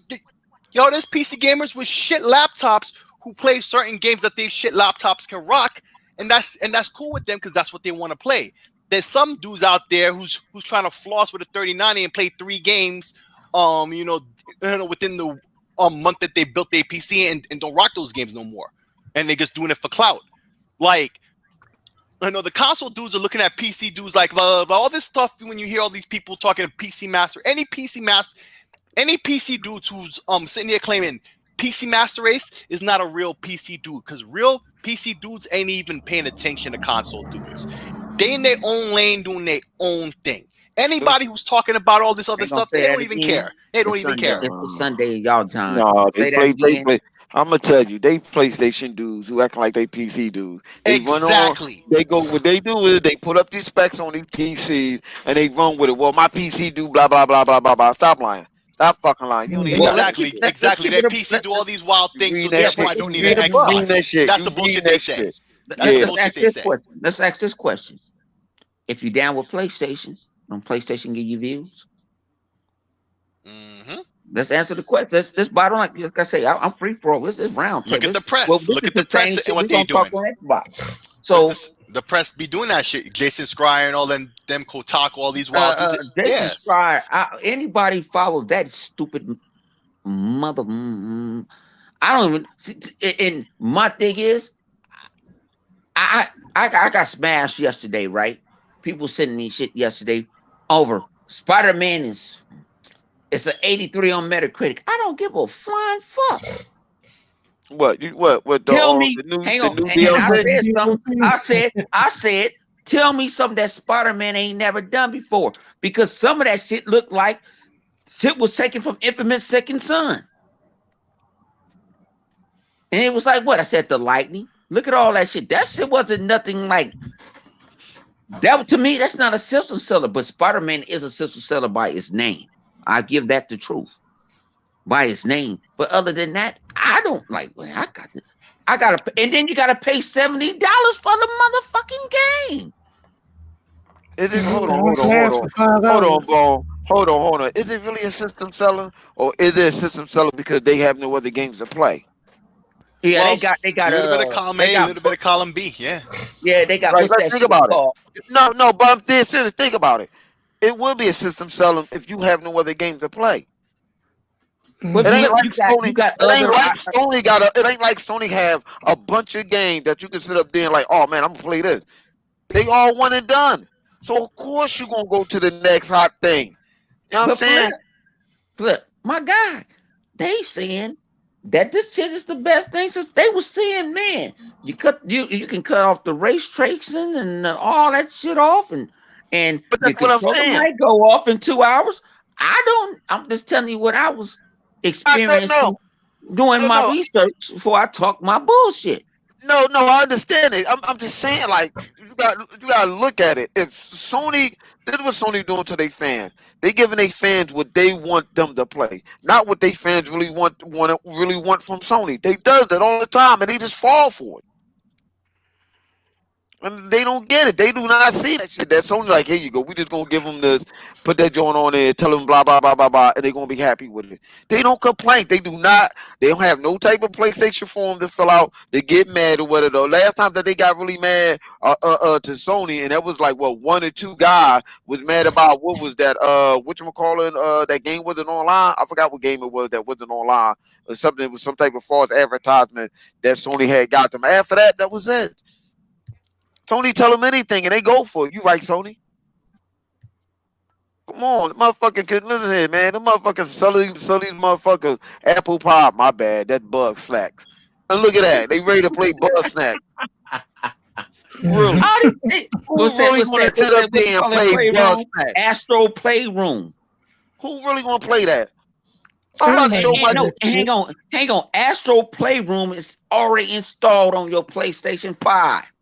There's PC gamers with shit laptops who play certain games that they shit laptops can rock, and that's cool with them because that's what they want to play. There's some dudes out there who's trying to floss with a 3090 and play 3 games, within the month that they built their PC and don't rock those games no more, and they're just doing it for clout. Like, the console dudes are looking at PC dudes like all this stuff. When you hear all these people talking to PC master, any PC dude who's sitting there claiming PC master race is not a real PC dude, because real PC dudes ain't even paying attention to console dudes. They in their own lane doing their own thing. Anybody who's talking about all this other stuff, they don't even care. They don't even care. It's Sunday, y'all time. No, they play. I'm gonna tell you, they PlayStation dudes who act like they PC dudes. They Exactly. They go. What they do is they put up these specs on these PCs and they run with it. Well, my PC do blah blah blah blah blah blah. Stop lying. Stop fucking lying. You don't need Exactly. Their PC do all these wild things, so therefore I don't need an Xbox. That's the bullshit they say. Let's ask this question. If you're down with PlayStation, don't PlayStation give you views? Mm-hmm. Let's answer the question. This bottom line, like I say, I'm free for all. This is round. Look at the press. Look at the press and what they doing. So the press be doing that shit. Jason Schreier and all them Kotaku, all these wild dudes. Jason Schreier. Anybody follow that stupid mother? I don't even. And my thing is, I got smashed yesterday, right? People sending me shit yesterday over Spider-Man it's an 83 on Metacritic. I don't give a flying fuck. What? Tell me. Hang on. And I said, tell me something that Spider-Man ain't never done before. Because some of that shit looked like shit was taken from Infamous Second Son. And it was like, what? I said, the lightning. Look at all that shit. That shit wasn't nothing like that. To me, that's not a system seller. But Spider-Man is a system seller by its name. I give that the truth by its name. But other than that, I don't like. Well, I gotta, and then you gotta pay $70 for the motherfucking game. Is it? Hold on, bro. Hold on. Is it really a system seller, or is it a system seller because they have no other games to play? Yeah, they got a little bit of column A, a little bit of column B. Yeah, they got. Right, let's think about it. No, but I'm dead serious. Think about it. It will be a system seller if you have no other games to play. But it ain't like Sony have a bunch of games that you can sit up there and like, oh man, I'm gonna play this. They all one and done. So of course you're gonna go to the next hot thing. You know what I'm saying? Flip, my guy, they saying that this shit is the best thing since they were saying, man, you can cut off the race tracing and all that shit off and the controller might go off in 2 hours. I'm just telling you what I was experiencing doing my research before I talk my bullshit. No, I understand it. I'm just saying, like, you got to look at it. If Sony, this is what Sony doing to their fans. They giving their fans what they want them to play, not what they fans really want from Sony. They does that all the time, and they just fall for it. And they don't get it. They do not see that shit. That's only like, here you go. We just gonna give them this, put that joint on there, tell them blah blah blah blah blah, and they gonna be happy with it. They don't complain. They do not. They don't have no type of PlayStation form to fill out. They get mad or whatever. The last time that they got really mad to Sony, and that was like one or two guys was mad about what was that whatchamacallit, that game wasn't online. I forgot what game it was that wasn't online or something. It was some type of false advertisement that Sony had got them. After that was it. Sony tell them anything and they go for it. You right, Sony? Come on, the motherfucking listen here, man. The motherfuckers sell these motherfuckers apple pie. My bad, that bug slacks. And look at that, they ready to play bug snack. Really? What's that? Sit up there and play bug snack? Astro Playroom. Who really gonna play that? Hang on. Astro Playroom is already installed on your PlayStation 5.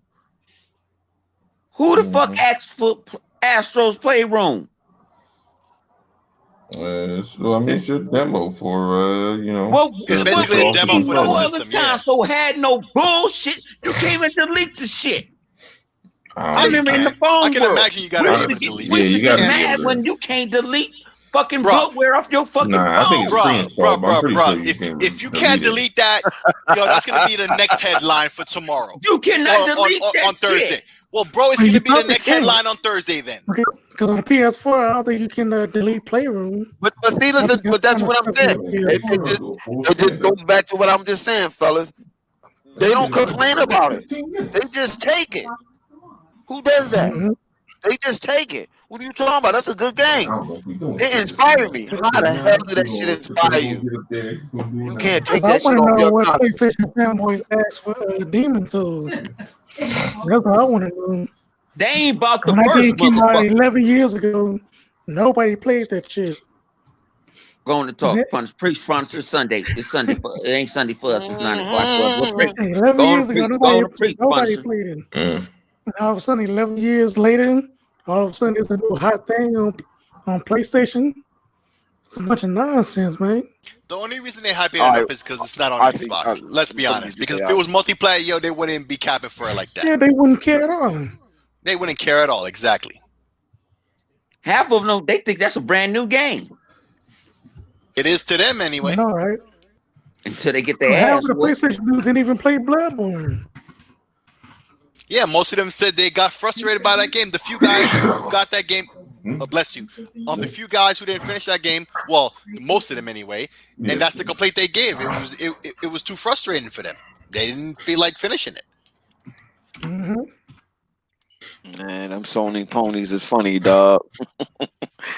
Who the fuck asked for Astro's Playroom? So I mean, it's your demo for it's basically a demo for the system. No other console had no bullshit. You can't even delete the shit. I remember in the phone. I can imagine you got to delete. You get mad when you can't delete fucking Bruh. bloatware off your fucking Nah, I think it's phone. pre-installed, but I'm pretty sure you can If you can't delete delete that, yo, that's gonna be the next headline for tomorrow You cannot or delete that on Thursday. shit. Well, bro, it's Well, you gonna be the probably next can. headline on Thursday then. Because on the PS4, I don't think you can delete Playroom. But see, listen, but that's what I'm saying. It just goes back to what I'm just saying, fellas. They don't complain about it. They just take it. Who does that? Mhm. They just take it. What are you talking about? That's a good game. It It inspired me. How the hell did that shit inspire you? You can't take I that shit want to off know your what top. PlayStation fanboys ask for Demon Tools. That's what I want to know. They ain't bought the When that game first came out motherfucker. 11 years ago, nobody played that shit. Going to talk. Preach sponsor Sunday. It's Sunday. It ain't Sunday for us. It's 9 o'clock for us. We'll preach. 11 Go on years to ago, preach. Go on to preach, nobody sponsor. played it. Mm. And all of a sudden, 11 years later, all of a sudden, it's a new hot thing on PlayStation. It's a bunch of nonsense, man. The only reason they hype it All right. up is because it's not on I think, Xbox. Let's be what did honest. you Because say, if it was multiplayer, yo, they wouldn't be capping for it like that. Yeah, they wouldn't care at all. They wouldn't care at all. Exactly. Half of them, they think that's a brand new game It is to them anyway. No, right? until they get their Half ass of the whooped. PlayStation dudes didn't even play Bloodborne. Yeah, most of them said they got frustrated by that game. The few guys who got that game, bless you. The few guys who didn't finish that game, well, most of them anyway, and that's the complaint they gave. It was too frustrating for them. They didn't feel like finishing it. Mm-hmm. Man, them Sony ponies is funny, dog.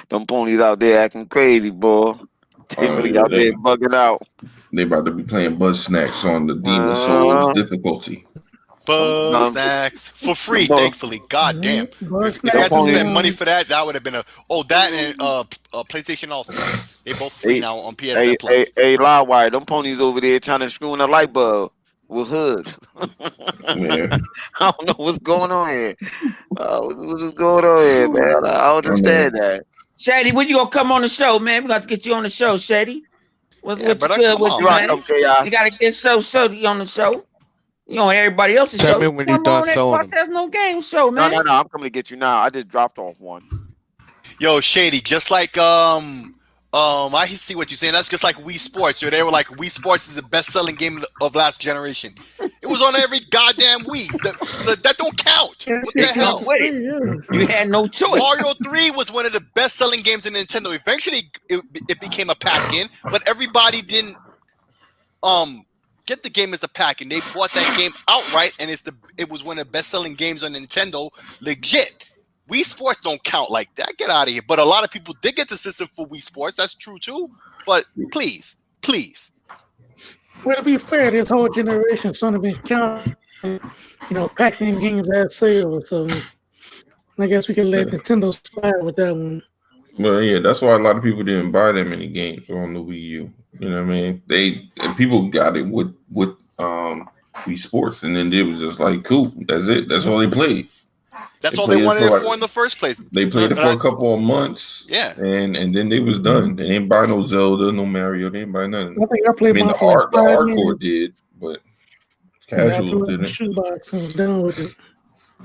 Them ponies out there acting crazy, boy. They really out there bugging out. They about to be playing Buzz Snacks on the Demon Souls difficulty. Buzz snacks for free, thankfully. God damn. If you had to spend money for that, that would have been that and PlayStation All Stars. They both free now on PSN Plus. Hey, Livewire, them ponies over there trying to screw in a light bulb with hoods. Yeah. I don't know what's going on here. What's going on here, man? I don't understand that. Shady, when you gonna come on the show, man? We got to get you on the show, Shady. What's Yeah, what you brother, good come with on, you, Rock man? up, KI. You gotta get Shady on the show. You on everybody else's Tell show. me when you Come done on, selling Xbox has no game show, man. No, I'm coming to get you now. I just dropped off one. Yo, Shady, just like I see what you're saying. That's just like Wii Sports. They were like, Wii Sports is the best-selling game of last generation. It was on every goddamn Wii. That don't count. What the hell? You had no choice. Mario 3 was one of the best-selling games in Nintendo. Eventually, it became a pack-in, but everybody didn't get the game as a pack, and they bought that game outright, and it was one of the best-selling games on Nintendo. Legit. Wii Sports don't count like that. Get out of here. But a lot of people did get the system for Wii Sports. That's true too. But please. Well, to be fair, this whole generation Sony been counting, packing games at sale. So I guess we can let Nintendo slide with that one. Well, yeah, that's why a lot of people didn't buy that many games on the Wii U. You know what I mean? People got it with Wii Sports, and then it was just like, cool, that's it. That's all they played. That's all they wanted it for in the first place. They played it for a couple of months. Yeah. And then they was done. They didn't buy no Zelda, no Mario. They didn't buy nothing. I think I played the hardcore did, but casuals didn't. Shoebox and was done with it.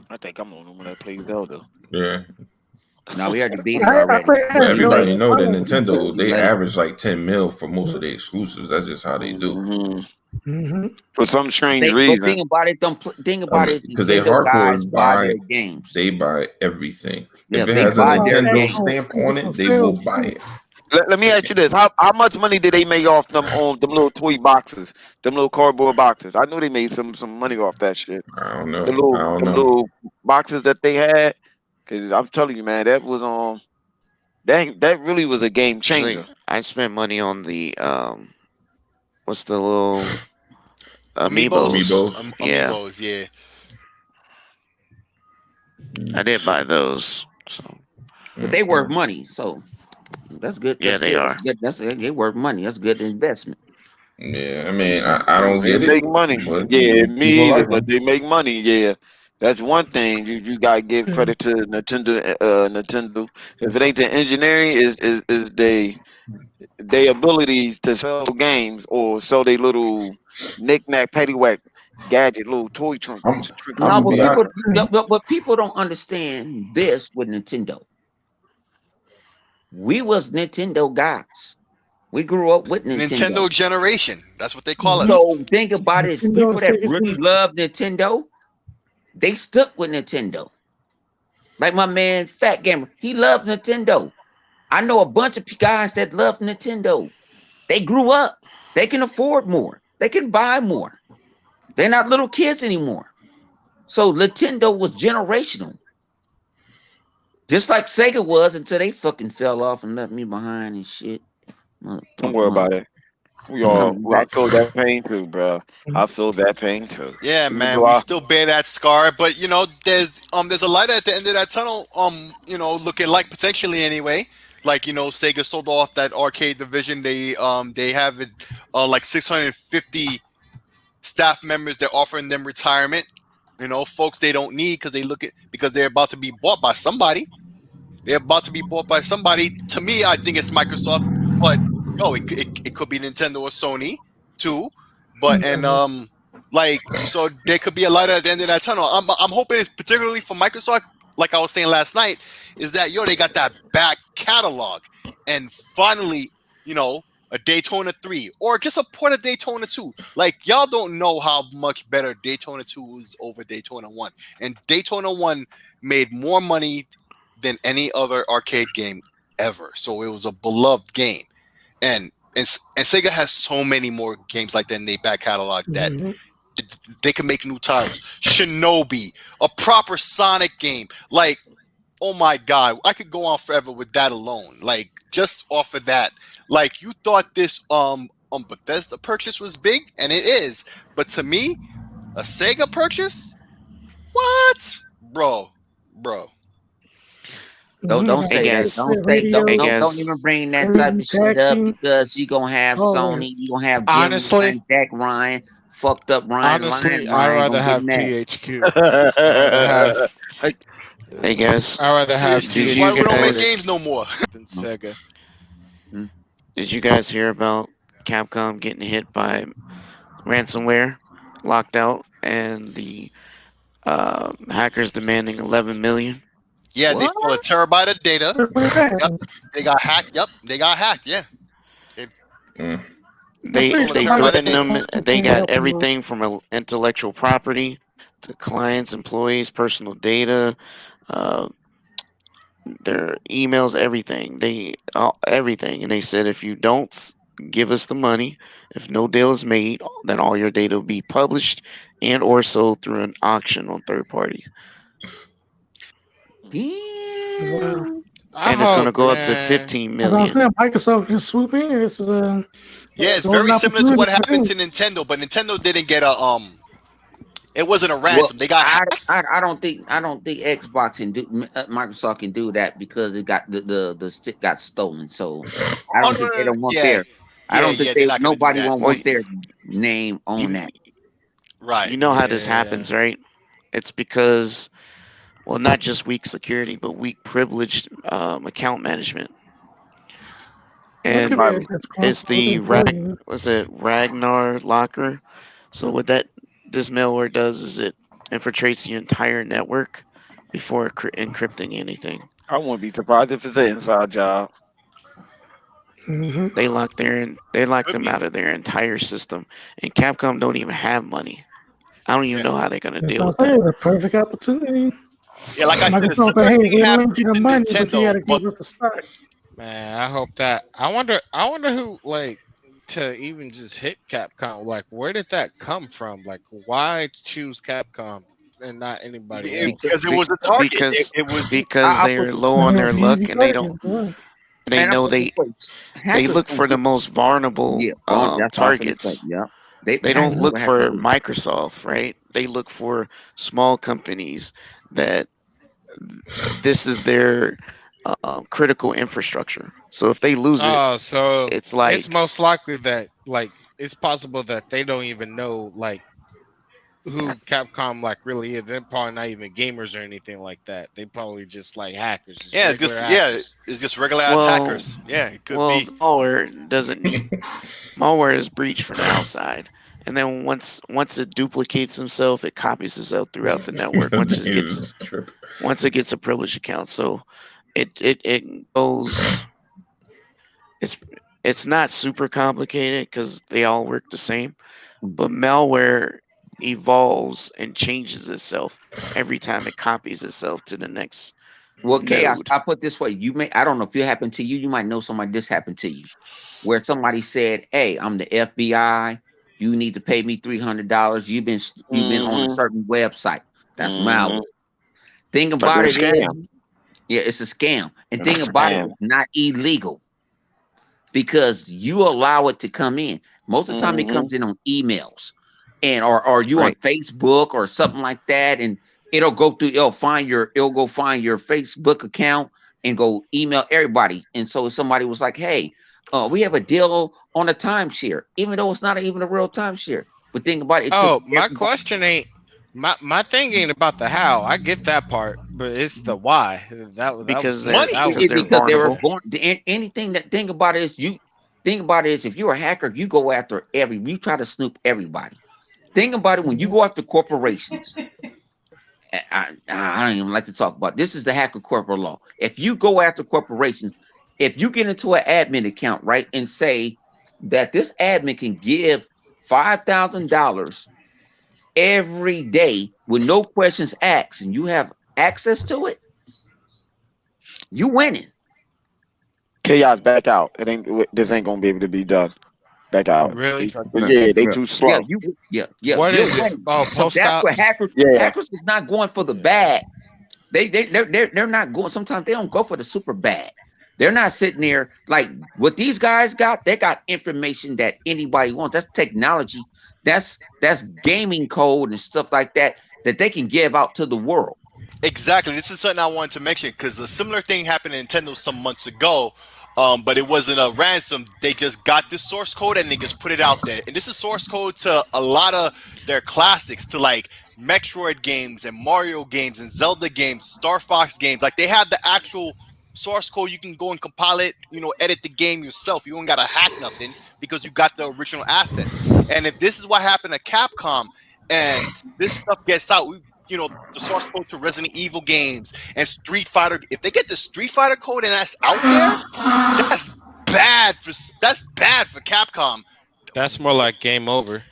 I think I'm the only one that plays Zelda. Yeah. No, we already beat it already. But everybody know that Nintendo, they average like 10 mil for most of the exclusives. That's just how they do. Mm-hmm. For some strange reason. The thing about it, because they hardcore buy their games. They buy everything. Yeah, if it has a Nintendo stamp on it, they will buy it. Let me ask you this: How much money did they make off them little toy boxes, them little cardboard boxes? I know they made some money off that shit. I don't know. The little boxes that they had, because I'm telling you, man, that was that really was a game changer. I spent money on the what's the little Amiibos? Amiibos, yeah. I did buy those. So, but they worth money, so that's good. Yeah, they are. They worth money. That's good investment. Yeah, I mean, I don't get it. They make money. Yeah, me either, but they make money. Yeah. That's one thing you gotta give credit to Nintendo. Nintendo, if it ain't the engineering, is they ability to sell games or sell their little knick-knack paddywhack gadget, little toy trunk. But people don't understand this with Nintendo. We was Nintendo guys. We grew up with Nintendo. Nintendo generation. That's what they call Mhm. us. So think about it, is Nintendo and people that Sega really Genesis. love Nintendo, they stuck with Nintendo. Like my man Fat Gamer, he loved Nintendo. I know a bunch of guys that love Nintendo. They grew up. They can afford more. They can buy more. They're not little kids anymore. So Nintendo was generational. Just like Sega was until they fucking fell off and left me behind and shit. Don't worry Mother, about it. We I'm all. coming I back. feel that pain too, bro. I feel that pain too. Yeah, Even man, though we I, still bear that scar, but there's a light at the end of that tunnel. Looking like potentially anyway. Like Sega sold off that arcade division. They have it like 650 staff members. They're offering them retirement. Folks they don't need because they're about to be bought by somebody. They're about to be bought by somebody. To me, I think it's Microsoft, but it could be Nintendo or Sony too. But and Mhm. like so there could be a light at the end of that tunnel. I'm hoping it's particularly for Microsoft. Like I was saying last night, is that they got that back catalog, and finally, a Daytona 3 or just a port of Daytona 2. Like y'all don't know how much better Daytona 2 is over Daytona 1, and Daytona 1 made more money than any other arcade game ever. So it was a beloved game, and Sega has so many more games like that in their back catalog that Mhm. they can make new titles. Shinobi, a proper Sonic game, like oh my god, I could go on forever with that alone. Like just off of that, like you thought this Bethesda purchase was big, and it is, but to me, a Sega purchase, what, bro? Don't Mhm. don't Got Hey say that. guys, Don't access say hey radio, don't even guys, bring that type of currency shit up taxing, because you gonna have all that. Sony, you gonna have Jim Honestly, Ryan, Jack Ryan, fucked up honestly, I'd Ryan rather gonna get have mad. THQ. I'd rather have hey guys. I'd rather have Did THQ, why you we THQ don't make ported guys games no more? than Mm, Sega. mm. did you guys hear about Capcom getting hit by ransomware, locked out, and the hackers demanding 11 million? Yeah, they What? stole a terabyte of data. Where that Yep, happened? they got hacked. Yep, they got hacked. Yeah, they Mm. I'm They pretty stole a sure they somebody terabyte of threatened data. them. They can't got help them. everything from intellectual property to clients, employees, personal data, uh, their emails, everything. Everything, and they said if you don't give us the money, if no deal is made, then all your data will be published and or sold through an auction on third party, Wow. Damn. I and it's going hope, to go up to man. 15 As I was million. saying, Microsoft can swoop in. This is a Yeah, it's golden very similar to opportunity what for happened them. to Nintendo, but Nintendo didn't get a It wasn't a Well, ransom. They got hacked. I don't think Xbox can do Microsoft can do that because it got the stick got stolen. So I Oh don't no, think no, they no. don't want Yeah, their I yeah, don't think yeah. They're they not gonna do nobody that. won't Well, want their name on you that. Right. you know how this Yeah. happens, right? It's because, well, not just weak security, but weak privileged account management. That could And be a probably. difficult. it's I the think Brilliant. was it Ragnar Locker? So what this malware does is it infiltrates the entire network before encrypting anything. I wouldn't be surprised if it's an inside job. Mm-hmm. They lock Could them be. out of their entire system, and Capcom don't even have money. I don't even Yeah. know how they're gonna That's deal what with I say. that. The perfect opportunity. Yeah, like I said, a Microsoft said, similar "Hey, thing we'll lend happened you the to money, but you got Nintendo, to but give us the stock." Man, I hope that. I wonder who like to even just hit Capcom. Like, where did that come from? Like, why choose Capcom and not anybody Because, else? because it was a target. because It was because I'll put they're this, low on Man, their it's easy luck, and they target. don't Yeah. they man, I'll know put this place. they Hackers look don't for the do most vulnerable yeah, that's what I was gonna say. targets. Yeah. They They don't hackers know Mm-hmm. look what hackers for do. Microsoft, right? They look for small companies that this is their critical infrastructure. So if they lose it, Oh, so it's it's like, most likely that like it's possible that they don't even know like who Capcom like really is. They're probably not even gamers or anything like that. They probably just like hackers, just yeah, regular it's just regular ass well, hackers. Yeah, it could well, be. the malware doesn't need malware is breached from the outside, and then once it duplicates itself, it copies itself throughout the network. Niggas is tripping. Once it gets a privileged account, so it goes. it's it's not super complicated because they all work the same, but malware evolves and changes itself every time it copies itself to the next Well, chaos. node. I put this way. You may. I don't know if it happened to you. You might know somebody this happened to you, where somebody said, "Hey, I'm the FBI. You need to pay me $300. You've been on a Mm-hmm. certain website." That's Mm-hmm. malware. Thing Like a about it scam. is, yeah, it's a scam. And It's thing a about it, scam. it's not illegal because you allow it to come in. Most of the time, it Mm-hmm. comes in on emails, and or you on Right. Facebook or something like that, and it'll go find your Facebook account and go email everybody. And so if somebody was like, "Hey, we have a deal on a timeshare," even though it's not even a real timeshare. But think about it, it Oh, takes my everybody. question ain't my thing ain't about the how. I get that part, but it's the why. That was Because the they're that Money. was because they're Because they were vulnerable. different. going anything that thing about it is you think about it is if you're a hacker, you go after you try to snoop everybody. Think about it when you go after corporations. I don't even like to talk about this. Is the hacker corporate law. If you go after corporations, if you get into an admin account, right, and say that this admin can give $5,000 every day with no questions asked, and you have access to it, you winning. Chaos, back out. It ain't. This ain't gonna be able to be done. Back out. Really? No, Yeah, they no. too Yeah, slow. yeah, What you're is it? winning. Oh, So post that's op. what Yeah. hackers is not going for the bad. They're not going. Sometimes they don't go for the super bad. They're not sitting there like what these guys got. They got information that anybody wants. That's technology. That's gaming code and stuff like that that they can give out to the world. Exactly. This is something I wanted to mention because a similar thing happened in Nintendo some months ago. But it wasn't a ransom. They just got this source code and they just put it out there. And this is source code to a lot of their classics, to like Metroid games and Mario games and Zelda games, Star Fox games. Like they have the actual source code. You can go and compile it, edit the game yourself. You don't gotta hack nothing because you got the original assets. And if this is what happened to Capcom and this stuff gets out, the source code to Resident Evil games and Street Fighter. If they get the Street Fighter code and that's out there, that's that's bad for Capcom. That's more like game over.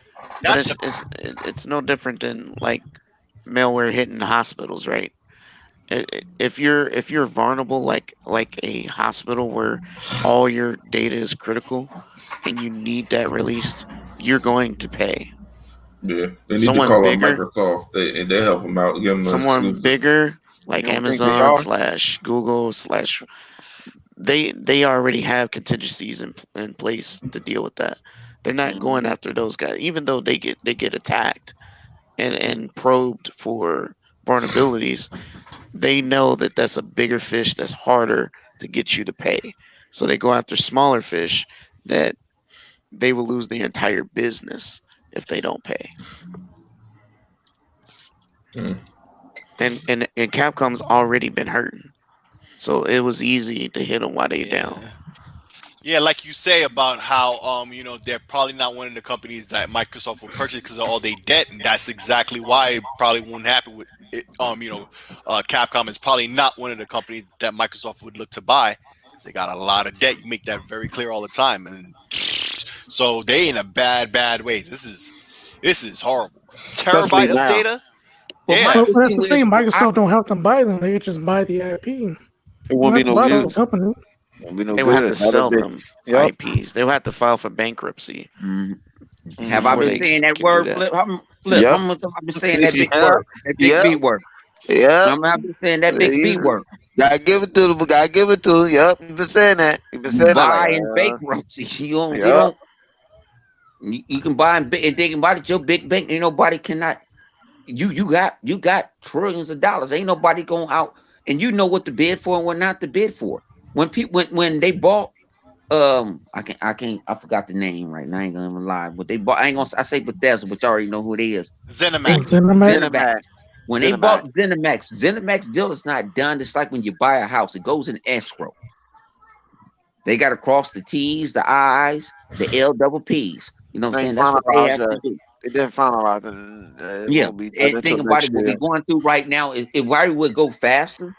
But That's the it's no different than like malware hitting hospitals, right? If you're vulnerable like a hospital where all your data is critical and you need that released, you're going to pay. Yeah, they need to Someone call up bigger, Microsoft and they help them out, give them an someone exclusive. bigger You like don't think they Amazon are? slash Google slash they already have contingencies in place to deal with that. They're not going Mm-hmm. after those guys, even though they get attacked and probed for vulnerabilities. They know that that's a bigger fish that's harder to get you to pay. So they go after smaller fish that they will lose the entire business if they don't pay. Hmm. And Capcom's already been hurting, so it was easy to hit them while they down. Yeah. Yeah, like you say about how they're probably not one of the companies that Microsoft will purchase because of all their debt, and that's exactly why it probably won't happen with it. Capcom is probably not one of the companies that Microsoft would look to buy because they got a lot of debt. You make that very clear all the time, and so they in a bad way. This is horrible. Especially Terabyte of now. data. But my Yeah, But that's issue the is, thing. Microsoft don't have to buy them. They just buy the IP. You It don't won't be have to no buy those use. companies. Won't be no They will have to good. Not if sell they. them Yep. IPs. They will have to file for bankruptcy mhm. Have I Mm-hmm. before been they saying that can do word, that. Flip? How Yep. much have I been saying that big Yep. word, that big Yep. B word? Yep. How many I've been saying that big B You word? gotta give it to them. Gotta give it to them. Yep. You've been saying that. You've been You saying that like. buy in bankruptcy. You don't. You Yep. don't. You can buy and think about it. Your big bank. Ain't nobody cannot. You got trillions of dollars. Ain't nobody going out and you know what to bid for and what not to bid for. When people when they bought I forgot the name right now. I ain't gonna even lie, but they bought. I ain't gonna. I say Bethesda, but you already know who it is. And ZeniMax. Cinemax. Zenimax. Cinemax. When they Cinemax. bought Zenimax deal is not done. It's like when you buy a house, it goes in escrow. They got to cross the T's, the I's, the L double P's. You know what I'm They ain't saying? That's what they finalized have to yet. do. They didn't finalize it. And, it Yeah. won't be done And until think about next it. What year. we're going through right now is if why would go faster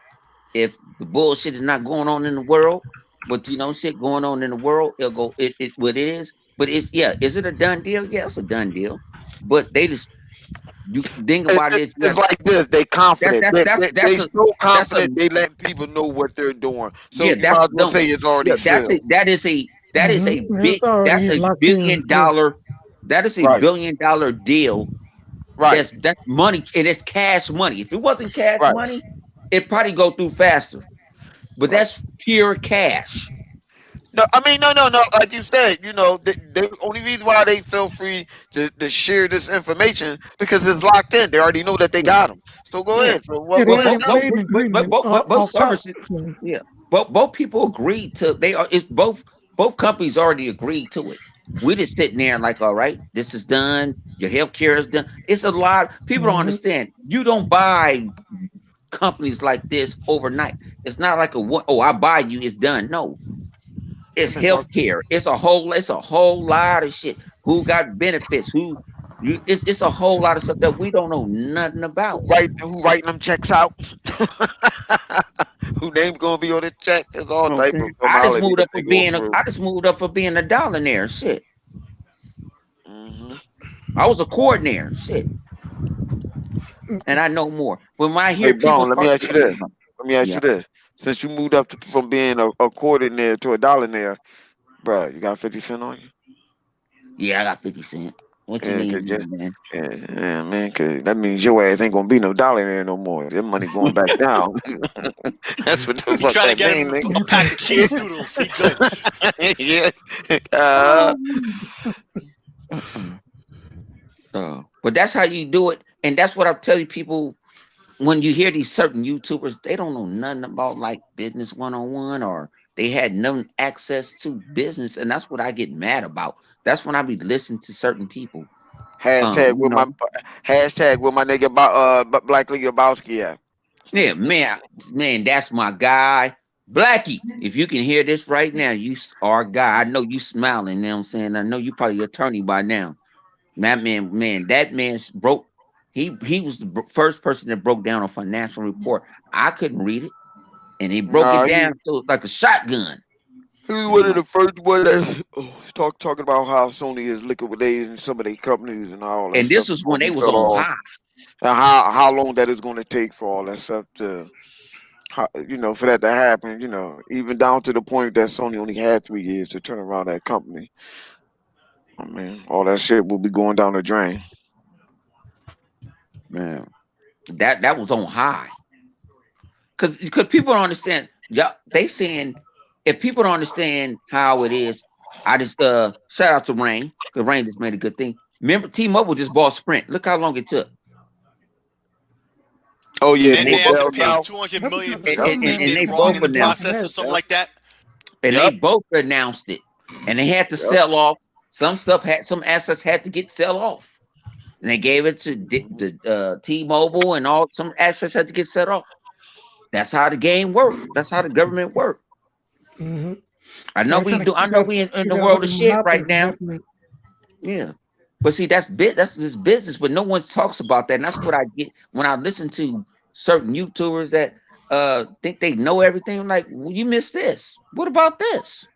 if the bullshit is not going on in the world. but shit going on in the world, it'll go it what it is. But it's is it a done deal? Yeah, it's a done deal. But they just you think It, about it, it, it's like this. They confident. They so that's a confident. They letting people know what they're doing. So yeah, you that's might as well no say it's already yeah, sealed. that is a It's that's already a locked in. billion Yeah. dollar that is a Right. $1 billion deal. Right. That's money, and it's cash money. If it wasn't cash Right. money, it probably go through faster. But Right. that's pure cash. No, I mean, no. Like you said, the only reason why they feel free to share this information because it's locked in. They already know that they Yeah, got them. So go yeah. ahead. So Yeah, what? they But Go ahead. already both Tell both them. made an agreement both off top. services, So, yeah. Both people agreed to. They are. It's both companies already agreed to it. We just sitting there like, all right, this is done. Your health care is done. It's a lot. People don't mhm. understand. You don't buy companies like this overnight. It's not like a one. Oh, I buy you. It's done. No, it's I've been talking. healthcare. It's a whole lot of shit. Who got benefits? Who you? It's a whole lot of stuff that we don't know nothing about. Who writing them checks out? Who name gonna be on the check? There's all You know what I'm type of saying? formality that they go through. I just moved up for being a dollionaire. Shit, Hmm. I was a coordinator. Shit, and I know more. When I Hey, hear people Bone, let me start ask you talking this. about, Let me ask yeah, you this. Since you moved up from being a coordinator to a dollionaire, bruh, you got 50 cent on you? yeah, I got 50 cent. What you Yeah, need, cause yeah, man? yeah, man, cause that means your ass ain't gonna be no dollionaire no more. That money going back down. That's what the He fuck trying to that get mean, him nigga. a pack of cheese doodles. He good. Yeah. Oh, Uh-uh. But that's how you do it, and that's what I'm telling people. When you hear these certain YouTubers, they don't know nothing about like business 101, or they had no access to business, and that's what I get mad about. That's when I be listening to certain people. hashtag You with my know, hashtag with my nigga about Black Lee Lebowski at. yeah, man, that's my guy, Blackie. If you can hear this right now, are a guy. I know you smiling. You know what I'm saying? I know you probably attorney by now. That man's broke. He was the first person that broke down a financial report. I couldn't read it, and he broke it Nah, down to like a shotgun. he was You one of know, the first one that talking about how Sony is liquidating some of their companies and all that and stuff this was before when they they was fell on off, high. and how long that is going to take for all that stuff to for that to happen. Even down to the point that Sony only had 3 years to turn around that company. I mean, all that shit will be going down the drain. Man, that was on high. Because people don't understand. Yeah, they saying if people don't understand how it is, I just shout out to Rain because Rain just made a good thing. Remember, T-Mobile just bought Sprint. Look how long it took, Oh And yeah, and then they they Nick had both to Bell pay now. 200 that was million for a Yep, something they something and did they wrong both in the that announced it, process or had something that. like that. and they yep, both announced it, and they had to yep. sell off some assets had to get sell off, and they gave it to Hmm. the T-Mobile, and all some assets had to get set off. That's how the game worked. That's how the government worked. Hmm. I know They're we trying to do. I kick know out we in kick the out all world of these shit monopolies right from now. happening. Yeah. But see, that's just business, but no one talks about that. And that's what I get when I listen to certain YouTubers that think they know everything. I'm like, well, you missed this. What about this?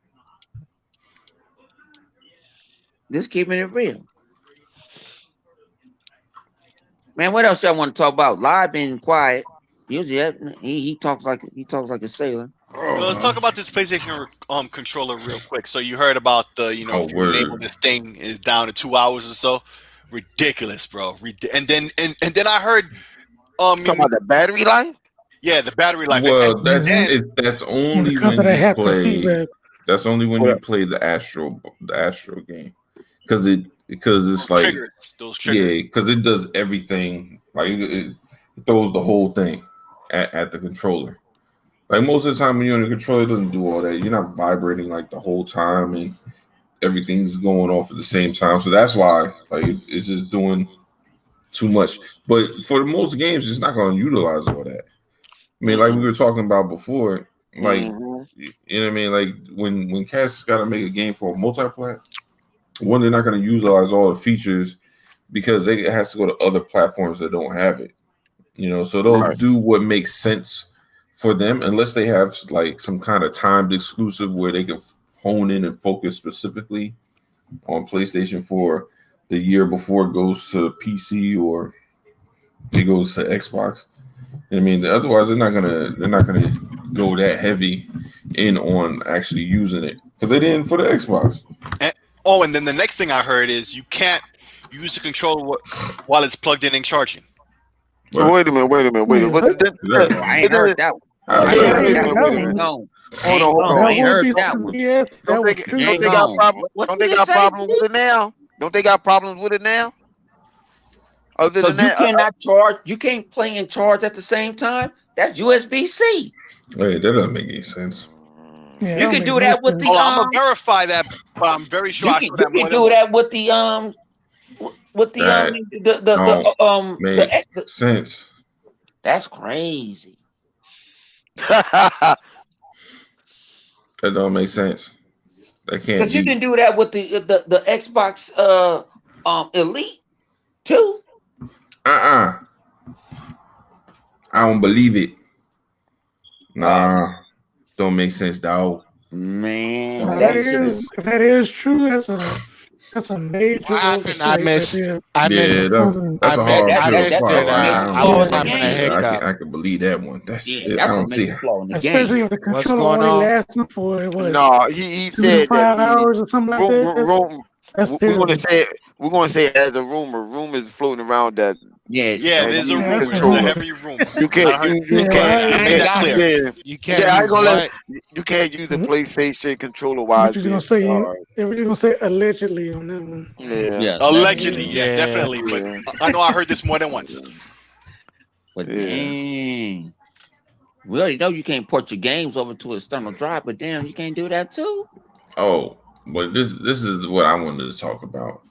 Just keeping it real. Man, what else y'all want to talk about? Live been quiet. Usually he talks like a sailor. Well, let's talk about this PlayStation controller real quick. So you heard about the Oh, if you enable word. this thing is down to 2 hours or so. Ridiculous, bro. And then I heard Talking about the battery life. yeah, the battery life Well, and that's Hmm. then it. That's And only because of when that you haptic play. feedback, That's only when What you up? play the Astro game, because those it's like, triggers, those triggers. yeah, because it does everything. Like it throws the whole thing at the controller. Like most of the time when you're on the controller, it doesn't do all that. You're not vibrating like the whole time, and everything's going off at the same time. So that's why like it's just doing too much. But for the most games, it's not going to utilize all that. I mean, like we Mm-mm. were talking about before, like Mm-hmm. you know what I mean. Like when Cass got to make a game for a multiplayer, one, they're not going to utilize all the features because it has to go to other platforms that don't have it. So they'll Right. do what makes sense for them, unless they have like some kind of timed exclusive where they can hone in and focus specifically on PlayStation for the year before it goes to PC or it goes to Xbox. I mean, otherwise they're not gonna go that heavy in on actually using it because they didn't for the Xbox. And then the next thing I heard is you can't use the controller while it's plugged in and charging. But Wait a minute. exactly. Oh, I ain't heard that one. I ain't Yeah, heard wait a that minute, one. wait a Ain't minute. gone. Hold Ain't on, hold gone. on. I ain't would heard be that something. one. Yeah, that Don't was they true. don't Ain't they got gone. problem? What Don't did they you got say, problems G? with it now? Don't they got problems with it now? Other than Because you that, cannot charge. You can't play and charge at the same time. That's USB-C. Wait, that doesn't make any sense. Yeah, that You don't can make do no that with sense. the Oh, I'm gonna verify that, but I'm very sure I saw you that can more than do once. that with the with the That don't make sense. that's crazy. That don't make sense. That can't Because you be. can do that with the Xbox Elite too. Uh-uh. I don't believe it. Nah, don't make sense, dog. Man, Don't that make shit sense. is If that is true, that's a major What happened? I oversight right missed. there. I Yeah, missed. That's something. that's a that hard that I pill that, to that missed swallow. it. that's a major I I flaw in was the having a game. don't. hiccup. I can believe that one. That's Yeah, it. I that's a don't see. major flaw in the Especially game. if the What's controller going only on? lasting for what no, he 2 to said that 5 hours or something like room, that. room, That's we're gonna terrible. say as a rumor. Rumors floating around that Yeah, Yeah, don't there's a use Yeah, the that's rumor. a It's a controller. rumor. heavy rumor. You I can't heard. you Yeah, can't I I ain't made yeah, that got it. clear. yeah, You can't I ain't use gonna let what? you can't use the PlayStation controller while What it's you gonna being say? charged. You're gonna say allegedly on that one. Yeah, Yeah, Allegedly, allegedly. yeah, Yeah. definitely. But yeah, I know I heard this more than once. But yeah. dang, we already know you can't port your games over to external drive. But damn, you can't do that too. Oh, but this is what I wanted to talk about.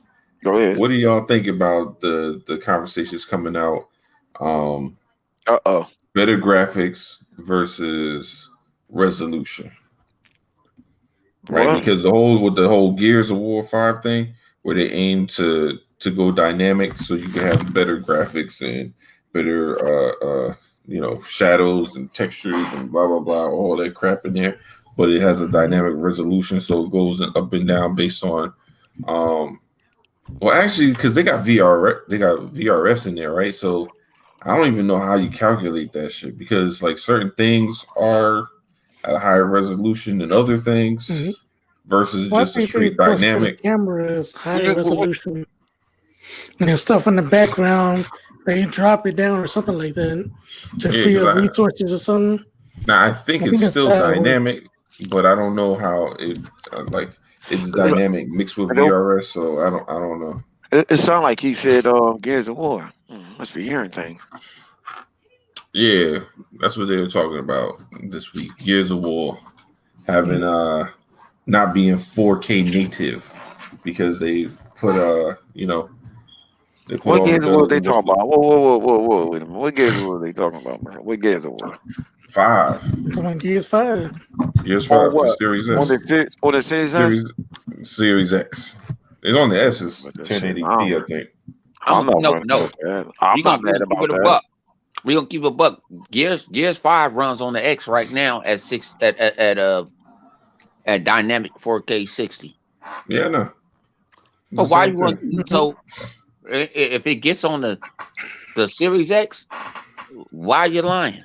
Go ahead. What do y'all think about the conversations coming out? Um, Oh. better graphics versus resolution, right? What? Because the whole Gears of War 5 thing, where they aim to go dynamic, so you can have better graphics and better shadows and textures and blah blah blah, all that crap in there. But it has a dynamic resolution, so it goes up and down based on um well, actually, because they got VRS in there, right? So I don't even know how you calculate that shit because like certain things are at a higher resolution than other things Mhm. versus Well, I just a think they straight push for the dynamic. camera as higher What? resolution, and then stuff in the background they drop it down or something like that to Yeah, free because up resources or something. I think I it's think that's still how it works. dynamic, but I don't know how it like it's dynamic mixed with I don't. VRS. So I don't know. It sounded like he said Gears of War. Must be hearing things. Yeah, that's what they were talking about this week. Gears of War having not being 4K native because they put they put What all the Gears of War bells they and talking whistles. about? Whoa, wait a minute. What Gears of War they talking about, man? What Gears of War? 5. So on PS5, Gears On 5 for what? Series On S. the Series S? Series X. It's on the S is But that shit, 1080p, I think. I'm not No, running no. that. I'm not We mad gonna keep about it a that. buck. We gonna keep it a buck. Gears 5 runs on the X right now at six at dynamic 4K 60. Yeah, no. It's But the why same you want thing. so if it gets on the Series X, why you lying?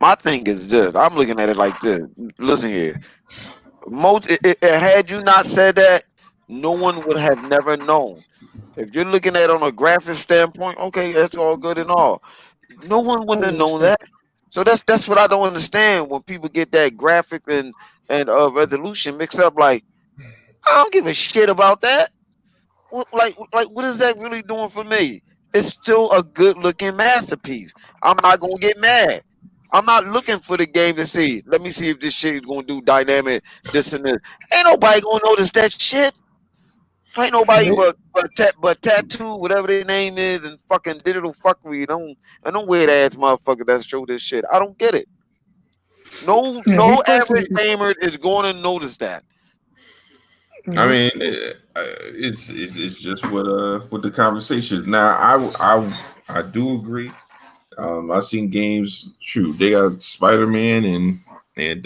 My thing is this. I'm looking at it like this. Listen here. Had you not said that, no one would have never known. If you're looking at it on a graphic standpoint, okay, that's all good and all. No one would have known that. So that's what I don't understand when people get that graphic and resolution mixed up. Like I don't give a shit about that. Like what is that really doing for me? It's still a good looking masterpiece. I'm not gonna get mad. I'm not looking for the game to see. Let me see if this shit is gonna do dynamic this and this. Ain't nobody gonna notice that shit. Ain't nobody nope. but tattoo whatever their name is and fucking digital fuckery. Don't weird ass motherfucker that show this shit. I don't get it. Yeah, me No average personally, gamer is going to notice that. I mhm. mean, it's just what the conversation. Now, I do agree. I seen games. Shoot, they got Spider Man and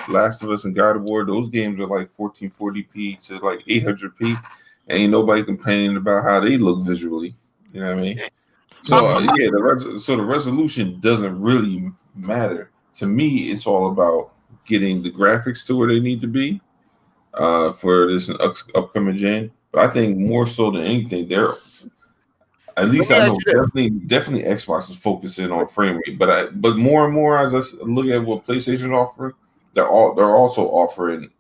Last of Us and God of War. Those games are like 1440p to like 800p. Ain't nobody complaining about how they look visually. You know what I mean? So yeah, the resolution doesn't really matter to me. It's all about getting the graphics to where they need to be for this upcoming gen. But I think more so than anything, they're at Let least me I ask know you definitely Xbox is focusing on frame rate. But more and more as I look at what PlayStation offering, they're also offering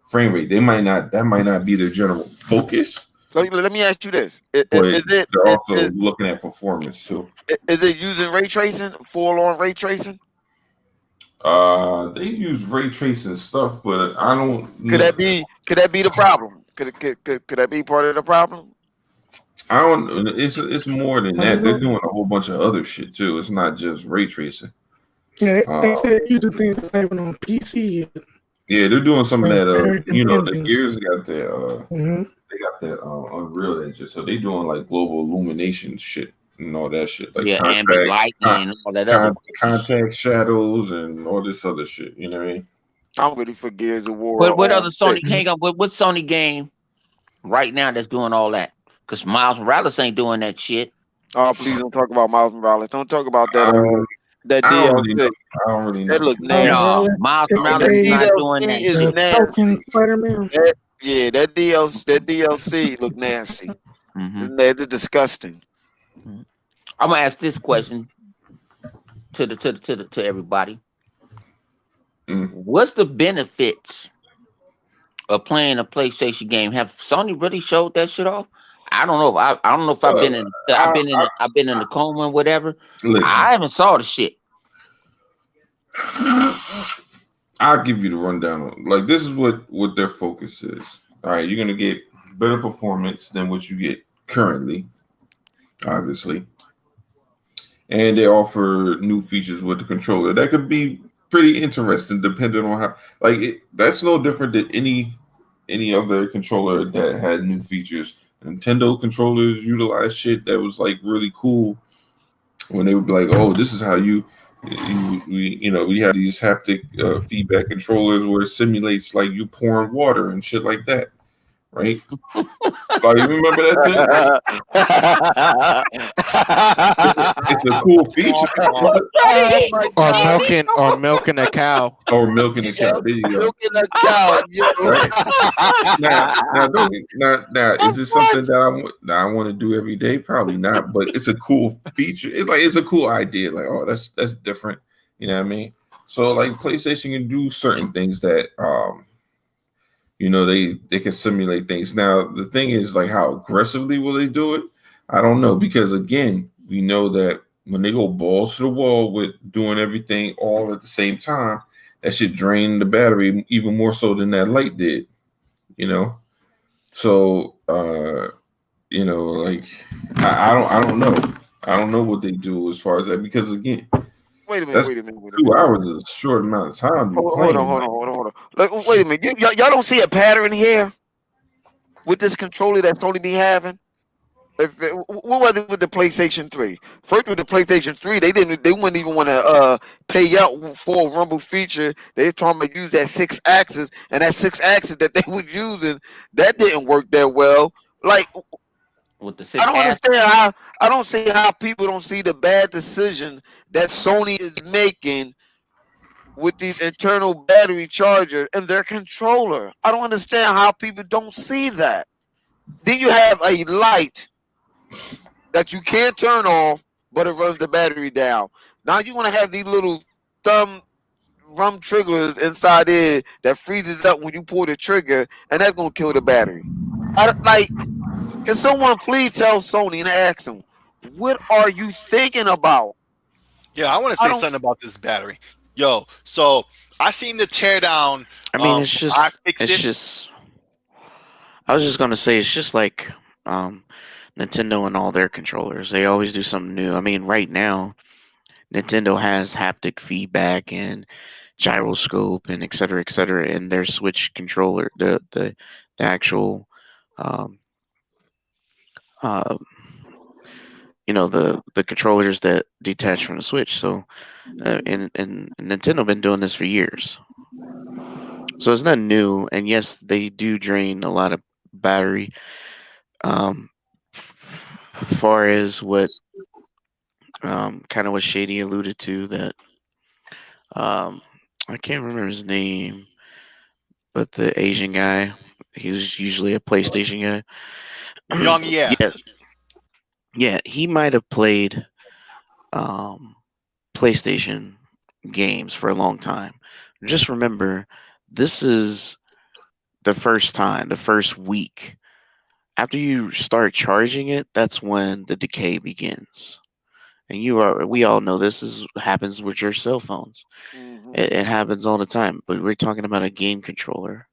frame rate. They might not that might not be their general focus, let me ask you this: but is it they're also looking at performance too. is it using ray tracing, full on ray tracing? They use ray tracing stuff, but I don't Could know. that be the problem? Could that be part of the problem? I don't. It's more than I don't that. They're know. doing a whole bunch of other shit too. It's not just ray tracing. Yeah, Uh, they said you do things that happen on PC yet. yeah, they're doing some of They're that. very The convincing. Gears got that. Hmm. They got that Unreal Engine, so they doing like global illumination shit and all that shit, like Yeah, ambient lighting con- and all that other shit. contact shadows and all this other shit. You know what I mean? I'm ready for Gears of War What on other Sony? six. Hang on. What Sony game right now that's doing all that? Because Miles Morales ain't doing that shit. Oh, please don't talk about Miles Morales. Don't talk about that Um, that I don't really know. DLC. I don't really That know. look Miles No, nasty. Morales, Miles Morales That is aka not doing DLC that is shit. the nasty. talking Spider-Man. Yeah, that DLC look nasty. Hmm. It's disgusting. I'm gonna ask this question to everybody. Mm. What's the benefits of playing a PlayStation game? Have Sony really showed that shit off? I don't know. I don't know if I've Uh, been in I, I've been in the coma and whatever. listen. I haven't saw the shit. I'll give you the rundown. Like this is what their focus is. All right, you're gonna get better performance than what you get currently, obviously, and they offer new features with the controller that could be pretty interesting, depending on how. That's no different than any other controller that had new features. Nintendo controllers utilize shit that was like really cool when they would be like, "Oh, this is how we have these haptic feedback controllers where it simulates like you pouring water and shit like that, right? Like, you remember that shit? It's a cool feature. Oh my Or god. milking a cow. Or milking the cow. There you go. Milking a cow, yo. Right now, is this something that I want to do every day? Probably not, but it's a cool feature. It's a cool idea. Like, oh, that's different. You know what I mean? So like PlayStation can do certain things that they can simulate things. Now the thing is like how aggressively will they do it? I don't know because again, we know that when they go balls to the wall with doing everything all at the same time, that should drain the battery even more so than that light did. You know, so like I don't know. I don't know what they do as far as that because again, Wait a minute, that's wait a minute, wait a 2 hours minute. is a short amount of time to be Hold on, playing. hold on, hold on, hold on. Like, wait a minute. Y'all don't see a pattern here with this controller that Sony be having? What was it with the PlayStation 3? First with the PlayStation 3, they wouldn't even want to pay out for a rumble feature. They were talking about use that 6 axis, and that 6 axis that they was using, that didn't work that well. Like, With the I six don't ass. understand how I don't see how people don't see the bad decision that Sony is making with these internal battery charger and their controller. I don't understand how people don't see that. Then you have a light that you can't turn off, but it runs the battery down. Now you want to have these little thumb rum triggers inside there that freezes up when you pull the trigger, and that's gonna kill the battery. Like, can someone please tell Sony and ask them, what are you thinking about? Yeah, I want to I say don't. something about this battery. Yo, so I seen the teardown I mean, from iFixit. it's just. I was just gonna say it's just like um, Nintendo and all their controllers. They always do something new. I mean, right now Nintendo has haptic feedback and gyroscope and et cetera, in their Switch controller. The actual um, uh, the controllers that detach from the Switch. So and Nintendo been doing this for years. So it's not new, and yes, they do drain a lot of battery. Far as what kind of what Shady alluded to, that um, I can't remember his name, but the Asian guy, he was usually a PlayStation guy. Young, yeah. Yeah, yeah, he might have played um, PlayStation games for a long time. Just remember, this is the first time, the first week. After you start charging it, that's when the decay begins. And we all know this is happens with your cell phones. Hmm. It happens all the time. But we're talking about a game controller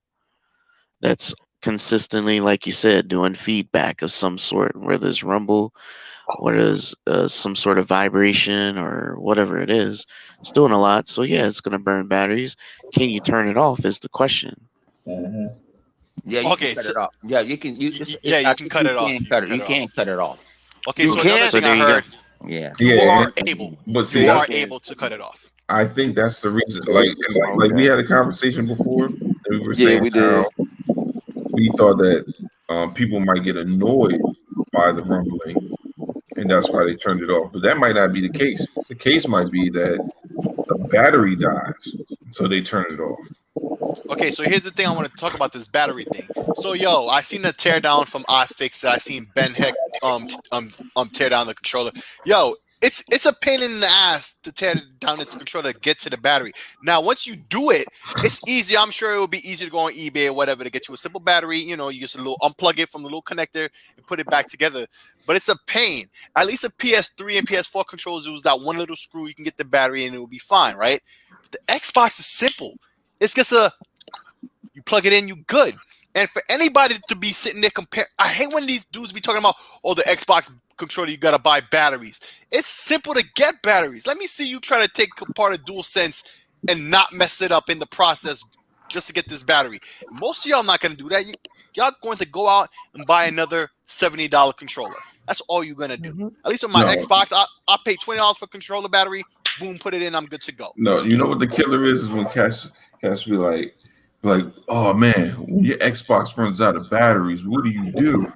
that's consistently, like you said, doing feedback of some sort, whether it's rumble, whether it's some sort of vibration or whatever it is. It's doing a lot. So yeah, it's gonna burn batteries. Can you turn it off? Is the question. Mhm. Yeah, you can Okay, cut so it off. Yeah, you can. yeah, I you can think cut you it off. can You cut can it. cut You it can off. cut it off. Okay, You so another can. So thing there I you go. heard, Yeah. you Yeah, are able, but Yeah, see, you you that are can. able to cut it off. I think that's the reason. Like we Okay. had a conversation before, and we were Yeah, saying we how did. we thought that people might get annoyed by the rumbling, and that's why they turned it off. But that might not be the case. The case might be that the battery dies, so they turn it off. Okay, so here's the thing I want to talk about this battery thing. So yo, I seen the teardown from iFixit. I seen Ben Heck tear down the controller. Yo, it's a pain in the ass to tear down its controller to get to the battery. Now, once you do it, it's easy. I'm sure it will be easy to go on eBay or whatever to get you a simple battery. You just a little unplug it from the little connector and put it back together. But it's a pain. At least a PS3 and PS4 controllers use that one little screw. You can get the battery and it will be fine, right? But the Xbox is simple. It's just you plug it in, you good. And for anybody to be sitting there compare, I hate when these dudes be talking about, oh, the Xbox controller, you gotta buy batteries. It's simple to get batteries. Let me see you try to take apart a DualSense and not mess it up in the process just to get this battery. Most of y'all not gonna do that. Y'all going to go out and buy another $70 controller. That's all you're gonna do. Mhm. At least with my No, Xbox, I pay $20 for controller battery. Boom, put it in. I'm good to go. no, you know what the killer is when Cash be like, oh man, when your Xbox runs out of batteries, what do you do?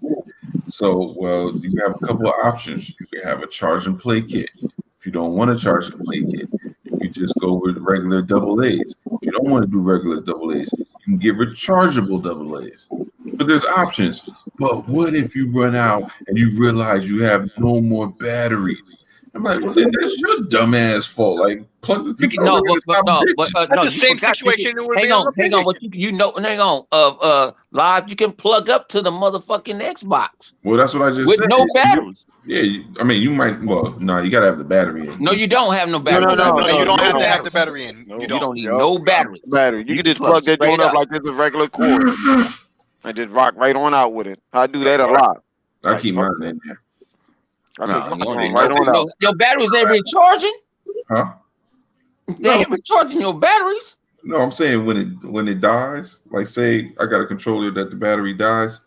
So, well, you have a couple of options. You can have a charge and play kit. If you don't want a charge and play kit, you can just go with regular double A's. If you don't want to do regular double A's, you can get rechargeable double A's. But there's options. But what if you run out and you realize you have no more batteries? I'm like, well, then that's your dumbass fault. Like, plug the You can controller no, in and stop no, bitching. That's no. the You same forgot. You can situation it would be on a hang on. PC. What hang on. Live. You can plug up to the motherfucking Xbox Well, that's what I just with said. no batteries. Yeah, I mean, you might. Well, no, you gotta have the battery in. No, you don't have no No, batteries. no, No, you don't no, have to no. have the battery in. No. You You don't. don't need Yup. no batteries. Battery. You You can can just plug plug that straight joint up up. like it's a regular cord and just rock right on out with it. I do that a lot. I Like keep fuck mine that. in there. I No, take you my don't joint need right no. on out. Your batteries ain't recharging. Huh? They No, ain't recharging your batteries. no. I'm saying when it dies, like say I got a controller that the battery dies,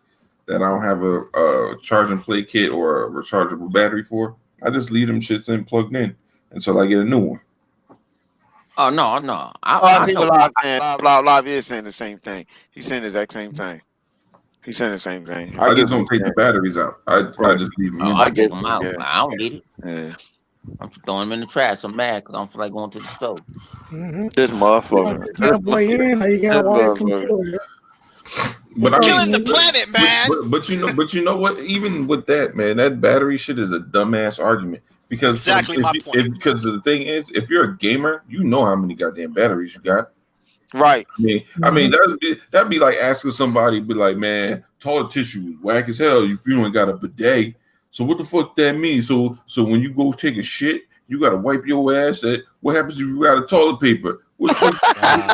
that I don't have a charge and play kit or a rechargeable battery for. I just leave them shits in plugged in until I get a new one. Oh no, no. Oh, I I see know. what Live saying. Live is saying the same thing. He's saying the exact same thing. He's saying the same thing. I I get just what don't he's take the saying. batteries out. I Right. just leave them in I I there. take get them you. out. Yeah. I don't need it. Yeah. I'm just throwing them in the trash. I'm mad because I don't feel like going to the store. Mhm. This Plug motherfucker. the bad boy in. Now you got This a wired motherfucker. controller. But I Killing mean, the planet, man. but you know what? Even with that, man, that battery shit is a dumbass argument because Exactly my point. because the thing is, if you're a gamer, you know how many goddamn batteries you got. Right. I mean, that'd be like asking somebody, be like, man, toilet tissue is whack as hell. If you ain't got a bidet, so what the fuck that means? So when you go take a shit, you gotta wipe your ass. What happens if you got a toilet paper? What the fuck?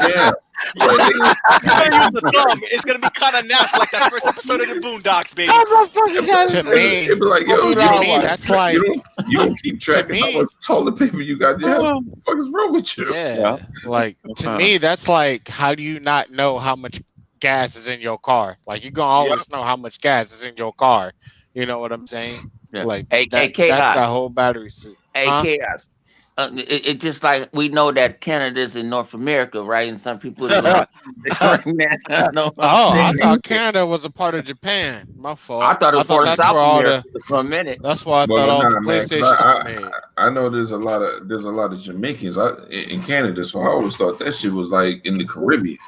Yeah. You're gonna use the thumb. It's gonna be kind of nasty, like that first episode of the Boondocks, baby. To me, It'd be like, yo, to me, that's like you don't keep track of how me. much toilet paper you got. Yeah, what the fuck is wrong with you? Yeah, like to me, that's like, how do you not know how much gas is in your car? Like, you gonna Yep. always know how much gas is in your car. You know what I'm saying? Yeah. Like Hey, that's chaos. that whole battery suit. Hey, Huh? chaos. It just like we know that Canada's in North America, right? And some people is on right now. Know what I'm Oh, I saying? thought Canada was a part of Japan. My I fault. thought it I was thought part of that's South where all America the for a minute. that's why I thought Well, all the nah, man, because PlayStations were made. I know there's a lot of Jamaicans in Canada, so I always thought that shit was like in the Caribbean.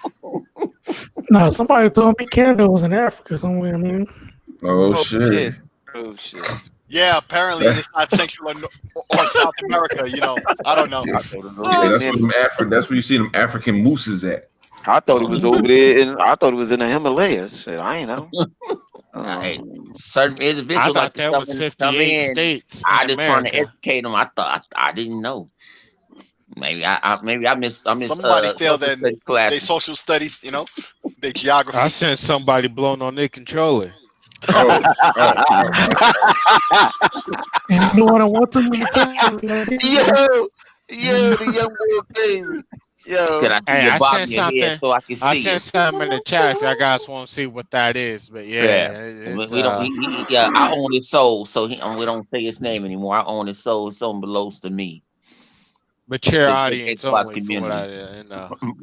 No, somebody told me Canada was in Africa somewhere, man. Oh Oh shit! shit. Oh shit. Yeah, apparently That- it's not Central or South America. I don't know. yeah, I thought it was over yeah, there in that's where Him- that's where you see them African mooses at. I thought it Oh, was over there in I thought it was in the Himalayas. Shit, I ain't know. hey, Um, certain I individuals like thought to there was come 58 in. states in I just trying to America. educate them. I thought I didn't know. Maybe I miss Somebody failed social their studies they classes. social studies, their I geography. sent somebody blown on their controller. Oh, oh, oh, And you know what? I want too many times. I did. yo, yo, the young boy crazy. Can Yo. I see Hey, your I bob sent your head something. so I can I see sent you? something in the chat if y'all guys want to see what that is. But yeah, Yeah. it's We don't. Yeah, I own his soul, so we don't say his name anymore. I own his soul. His soul belongs to me, mature to the audience Xbox only for what community.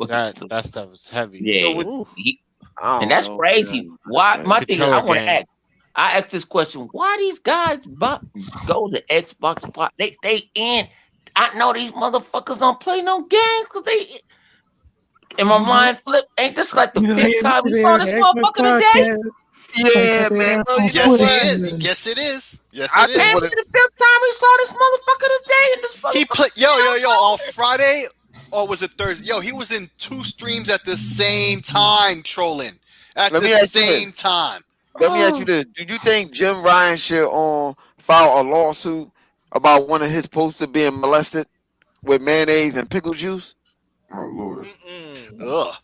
cause that stuff is heavy. So Yeah, what Ooh, I and don't that's know, crazy. man. That's Why? right. My the thing is, I controller want to game. ask. I ask this question: why these guys go to Xbox? They in. I know these motherfuckers don't play no games because they. In my mind, flip. Ain't this like the You know, fifth they time we saw there, this the Xbox motherfucker today? podcast, like Yeah, got their man. ass Well, on you know Yes, he what? Twitter. is. And Yes, it is. Yes, I it just Man, is. want this to. the fifth time we saw this motherfucker today, and this He motherfucker played. Yo, yo, yo. On still Friday, or was it Thursday? Yo, he was in 2 streams at the same time, trolling at Let the me ask you this. same time. Let me ask you going. this. Do you think Jim Ryan should file a lawsuit about one of his posters being molested with mayonnaise and pickle juice? oh Lord. Mm-mm. Ugh.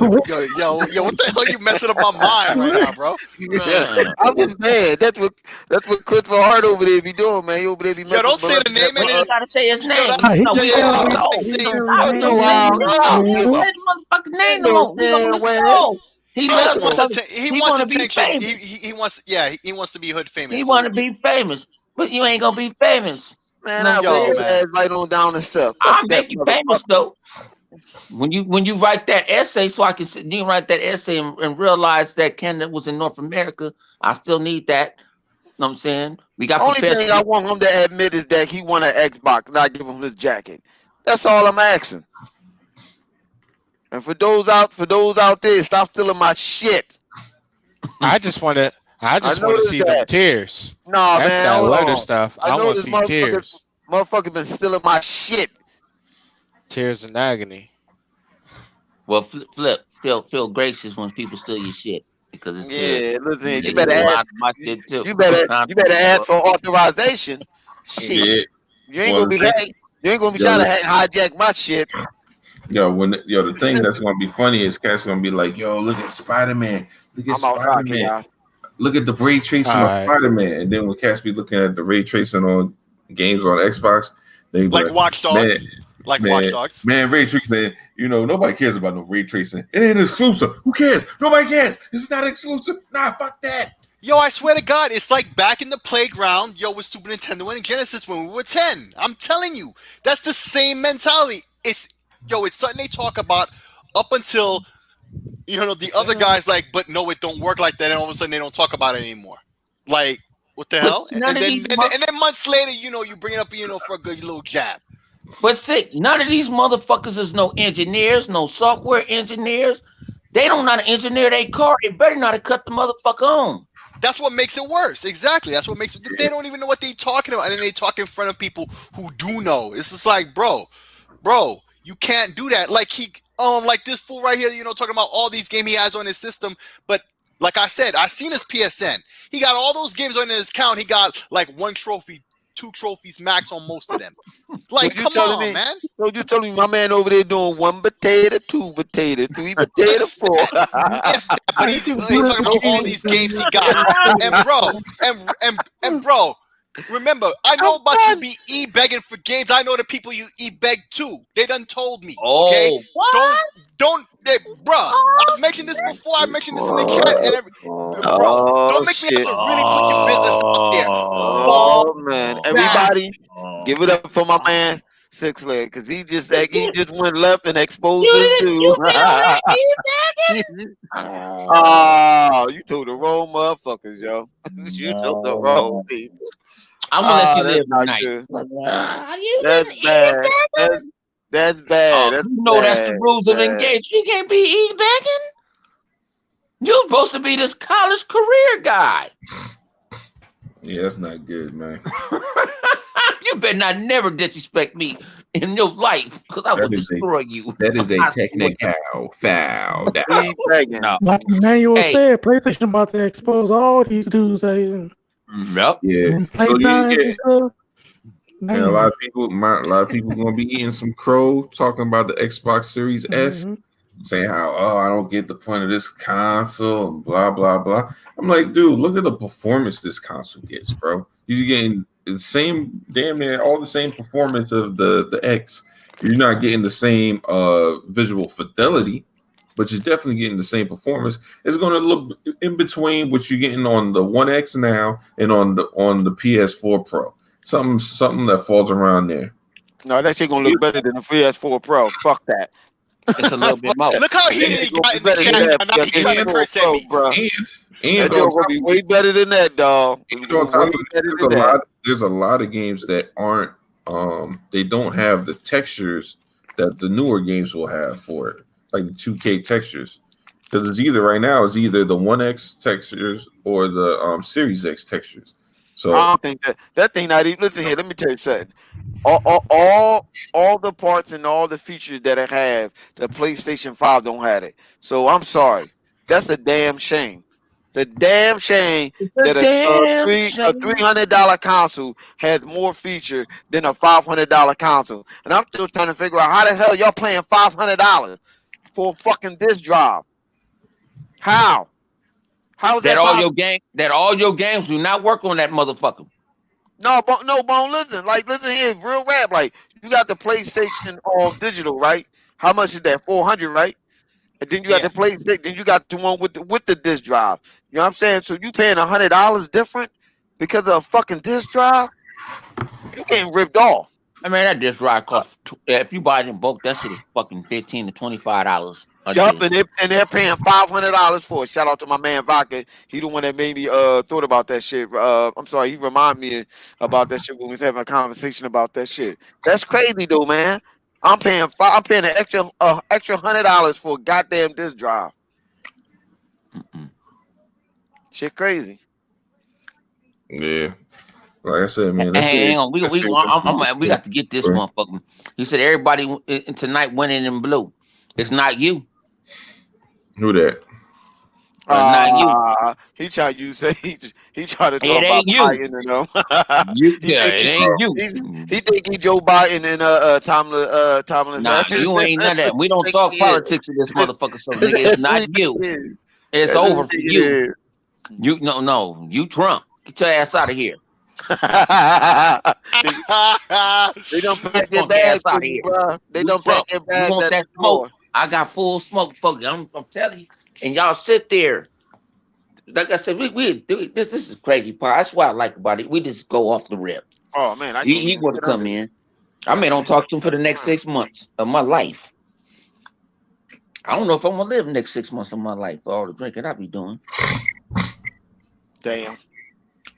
what? Yo, what the hell? You messing up my mind right now, bro? Man, I'm just saying that's what Christopher Hart over there be doing, man. He over there be Yo, don't say the molesting that. name and we then ain't gotta say his yo, name. that's Nah, he No, can we say on his the yo. name. He's show. like He can saying say his I I was know gonna name. say I his don't, name. I I don't ain't give gonna a say Man. his motherfucking ain't name no no more. He's on damn the way. show. He he just listen. wants Because he he wants wanna be attention. famous. He wants he wants to be hood famous. He So wanna be famous, but you ain't gonna be famous. You Man, know what I'm I yo, wear saying? his man. ass right on down the steps. Fuck I'll that make you famous motherfucker. though. When you write that essay, so I can you write that essay and realize that Canada was in North America. I still need that. You know what I'm saying? We got Only Professor. thing I want him to admit is that he won an Xbox and I give him his jacket. That's all I'm asking. And for those out there, stop stealing my shit. I just want to. I I just want to noticed see them that. tears. Nah, F man, that hold letter on. stuff. I I know want to this see motherfucker tears. motherfucker been stealing my shit. Tears and agony. Well, feel gracious when people steal your shit because it's good. Yeah, listen, They you Yeah, better steal a ask lot of my shit too. you better I you don't better give a ask fuck. for authorization. Shit. yeah. You ain't Well, gonna the be thing, you ain't gonna be yo, trying to the, hijack my shit. the thing that's gonna be funny is cats gonna be like, yo, look at Spider Man, look at I'm Spider outside, Man, chaos. look at the ray All tracing on right. Spider Man, and then when cats be looking at the ray tracing on games on Xbox, they be Like like, Watch man, Dogs. Like Watch man, Dogs. man, ray tracing. Nobody cares about no ray tracing. It ain't exclusive. Who cares? Nobody cares. It's not exclusive. Nah, fuck that. Yo, I swear to God, it's like back in the playground, yo, with Super Nintendo and Genesis when we were 10. I'm telling you, that's the same mentality. It's something they talk about up until, the other guys like, but no, it don't work like that, and all of a sudden they don't talk about it anymore. Like, what the But hell? none And of then these, and then, and then months later, you bring it up, for a good little jab. but see, none of these motherfuckers is no engineers, no software engineers. They don't know how to engineer their car. They better not to cut the motherfucker on. That's what makes it worse. Exactly. That's what makes it. They don't even know what they're talking about, and then they talk in front of people who do know. It's just like, bro, you can't do that. Like this fool right here, talking about all these games he has on his system. But like I said, I seen his PSN. He got all those games on his account. He got like 1 trophy, 2 trophies max on most of them. So Like, you come telling on, me? man. So you telling me my man over there doing 1 potato, 2 potato, 3 potato, 4? If that, but I he's can talking put about the all games these games he got. on And bro, and bro, Remember, I know about you be e-begging for games. I know the people you e-beg to. They done told me. Okay, Oh, what? don't, bruh. Oh, I've mentioned this before. I mentioned this in the chat, Oh, and bro, oh don't make me have shit. to really put your business out there. Fall Oh man. back. Everybody give it up for my man Six Leg, cause he just went left and exposed this dude. you been on that Oh, you told the wrong motherfuckers, yo. You told the wrong people. I'm gonna let you That's live not tonight. good. You That's been bad. eating? That's bad. That's You know that's the bad. rules of Bad. engagement. You can't be eating begging. You're supposed to be this college career guy. Yeah, that's not good, man. You better not never disrespect me in your life, because I will That is destroy you. That is a I swear. technical foul. We begging. No. Like Emmanuel Hey. said, PlayStation about to expose all these dudes and Yep. Yeah. playtime and stuff. And a lot of people gonna be eating some crow talking about the Xbox Series S, saying how I don't get the point of this console and blah blah blah. I'm like, dude, look at the performance this console gets, bro. You're getting the same damn near all the same performance of the X. You're not getting the same visual fidelity, but you're definitely getting the same performance. It's going to look in between what you're getting on the One X now and on the PS4 Pro. Something that falls around there. No, that shit gonna look better than the PS4 Pro. Fuck that. It's a little bit more. Look how heated he got in the chat. Now he trying to curse at me. Bro. And that gonna be way better than that, dog. There's a lot of games that aren't they don't have the textures that the newer games will have for it, like the 2K textures. Because it's either the 1X textures or the Series X textures. So I don't think that thing not even. Listen here, let me tell you something. All the parts and all the features that it have, the PlayStation 5 don't have it. So I'm sorry. That's a damn shame. The damn shame that a $300 console has more feature than a $500 console. And I'm still trying to figure out how the hell y'all paying $500 for a fucking disc drive. How? How is that all your game? That all your games do not work on that motherfucker. No, Bone. Listen here, real rap. Like, you got the PlayStation all digital, right? How much is that? 400, right? And then you got the PlayStation. Then you got the one with the disc drive. You know what I'm saying? So you paying $100 different because of a fucking disc drive? You getting ripped off. I mean, that disc drive costs. If you buy it in bulk, that shit is fucking $15 to $25. Yup, and they're paying $500 for it. Shout out to my man Vodka. He the one that made me thought about that shit. I'm sorry, he reminded me about that shit when we was having a conversation about that shit. That's crazy though, man. I'm paying an extra $100 for a goddamn disc drive. Shit, crazy. Yeah, like I said, man. Hang on, we got to get this motherfucker. He said everybody tonight winning in blue. It's not you. Who that? Not you. He tried to say he tried to talk it about ain't you. Biden and them. It ain't you. He think he Joe Biden and Tomlin. Nah, you ain't none of that. We don't talk politics in this motherfucker, so nigga, it's not you. It's over for you. You no, you Trump. Get your ass out of here. They don't pack their bags out of here. They don't pack their bags. You want that smoke? I got full smoke for you. I'm telling you. And y'all sit there. Like I said, this is crazy part. That's what I like about it. We just go off the rip. Oh man, he want to come in. I may don't talk to him for the next 6 months of my life. I don't know if I'm gonna live the next 6 months of my life for all the drinking I be doing. Damn.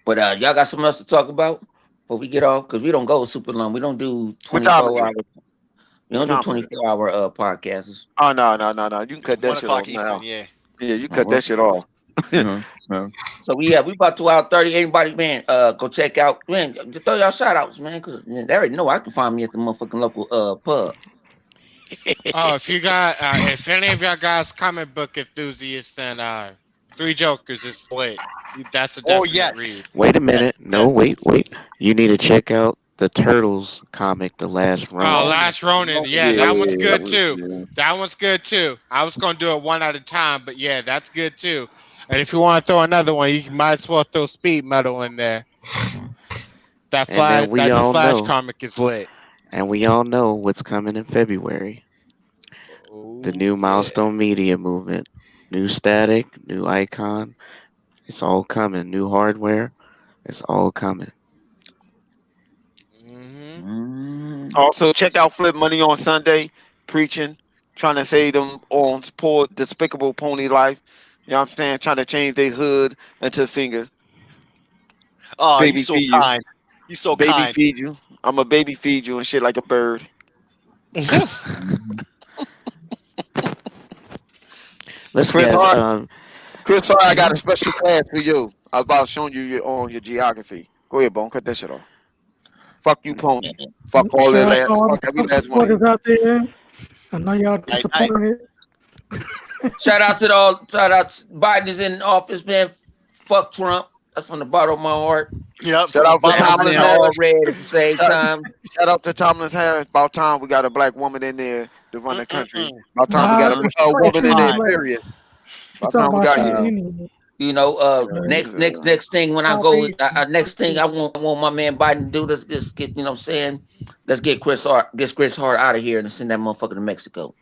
But y'all got something else to talk about before we get off? Because we don't go super long. We don't do 24 hours. We don't do 24-hour podcasts. Oh no. You can cut that shit off Eastern, now. Yeah, you cut that shit off. So we about 2 hours 30. Anybody, man, go check out, man. Throw y'all shout outs, man, because they already know I can find me at the motherfucking local pub. If any of y'all guys comic book enthusiasts, then Three Jokers is lit. That's a definite read. Wait a minute. No, wait. You need to check out the Turtles comic, The Last Ronin. Oh, Last Ronin. Yeah, that one's good too. Yeah. That one's good too. I was gonna do it one at a time, but yeah, that's good too. And if you want to throw another one, you might as well throw Speed Metal in there. And then we That all Flash know, comic is lit. and we all know what's coming in February. The Oh new yeah. Milestone Media movement, new static, new icon. It's all coming. New hardware. It's all coming. Hmm. Mm. Also, check out Flip Money on Sunday, preaching, trying to save them on poor, despicable pony life. You know what I'm saying? Trying to change their hood into fingers. Oh, you Baby so feed you. kind. You so Baby kind. feed you. I'm a baby feed you and shit like a bird. Let's Chris get Yes. Hart, Chris Hart, I got a mhm. special class for you. I was about showing you on your geography. Go ahead, Bone. Cut that shit off. Fuck you, pony. Fuck all Shout that out to last. all the Fuck every Trump last one of you. supporters out there. I know y'all Night night. disappointed. Shout out to the all. Shout out. Biden is in office, man. Fuck Trump. That's from the bottom of my heart. Yep, Shout from the out to And bottom I'm of Thomas being my heart. all Harris. red at the same Shout, time. shout out to Thomas Harris. About time we got a black woman in there to run the country. Mm-mm-mm. About time we got Nah, Uh-huh. a she woman in ain't there. Fine. black. Period. She About talking time we about got she here. Uh, Indian. next thing when I go, Caucasian. next thing I want my man Biden to do. Let's just get, you know what I'm saying? Let's get Chris Hart out of here and send that motherfucker to Mexico.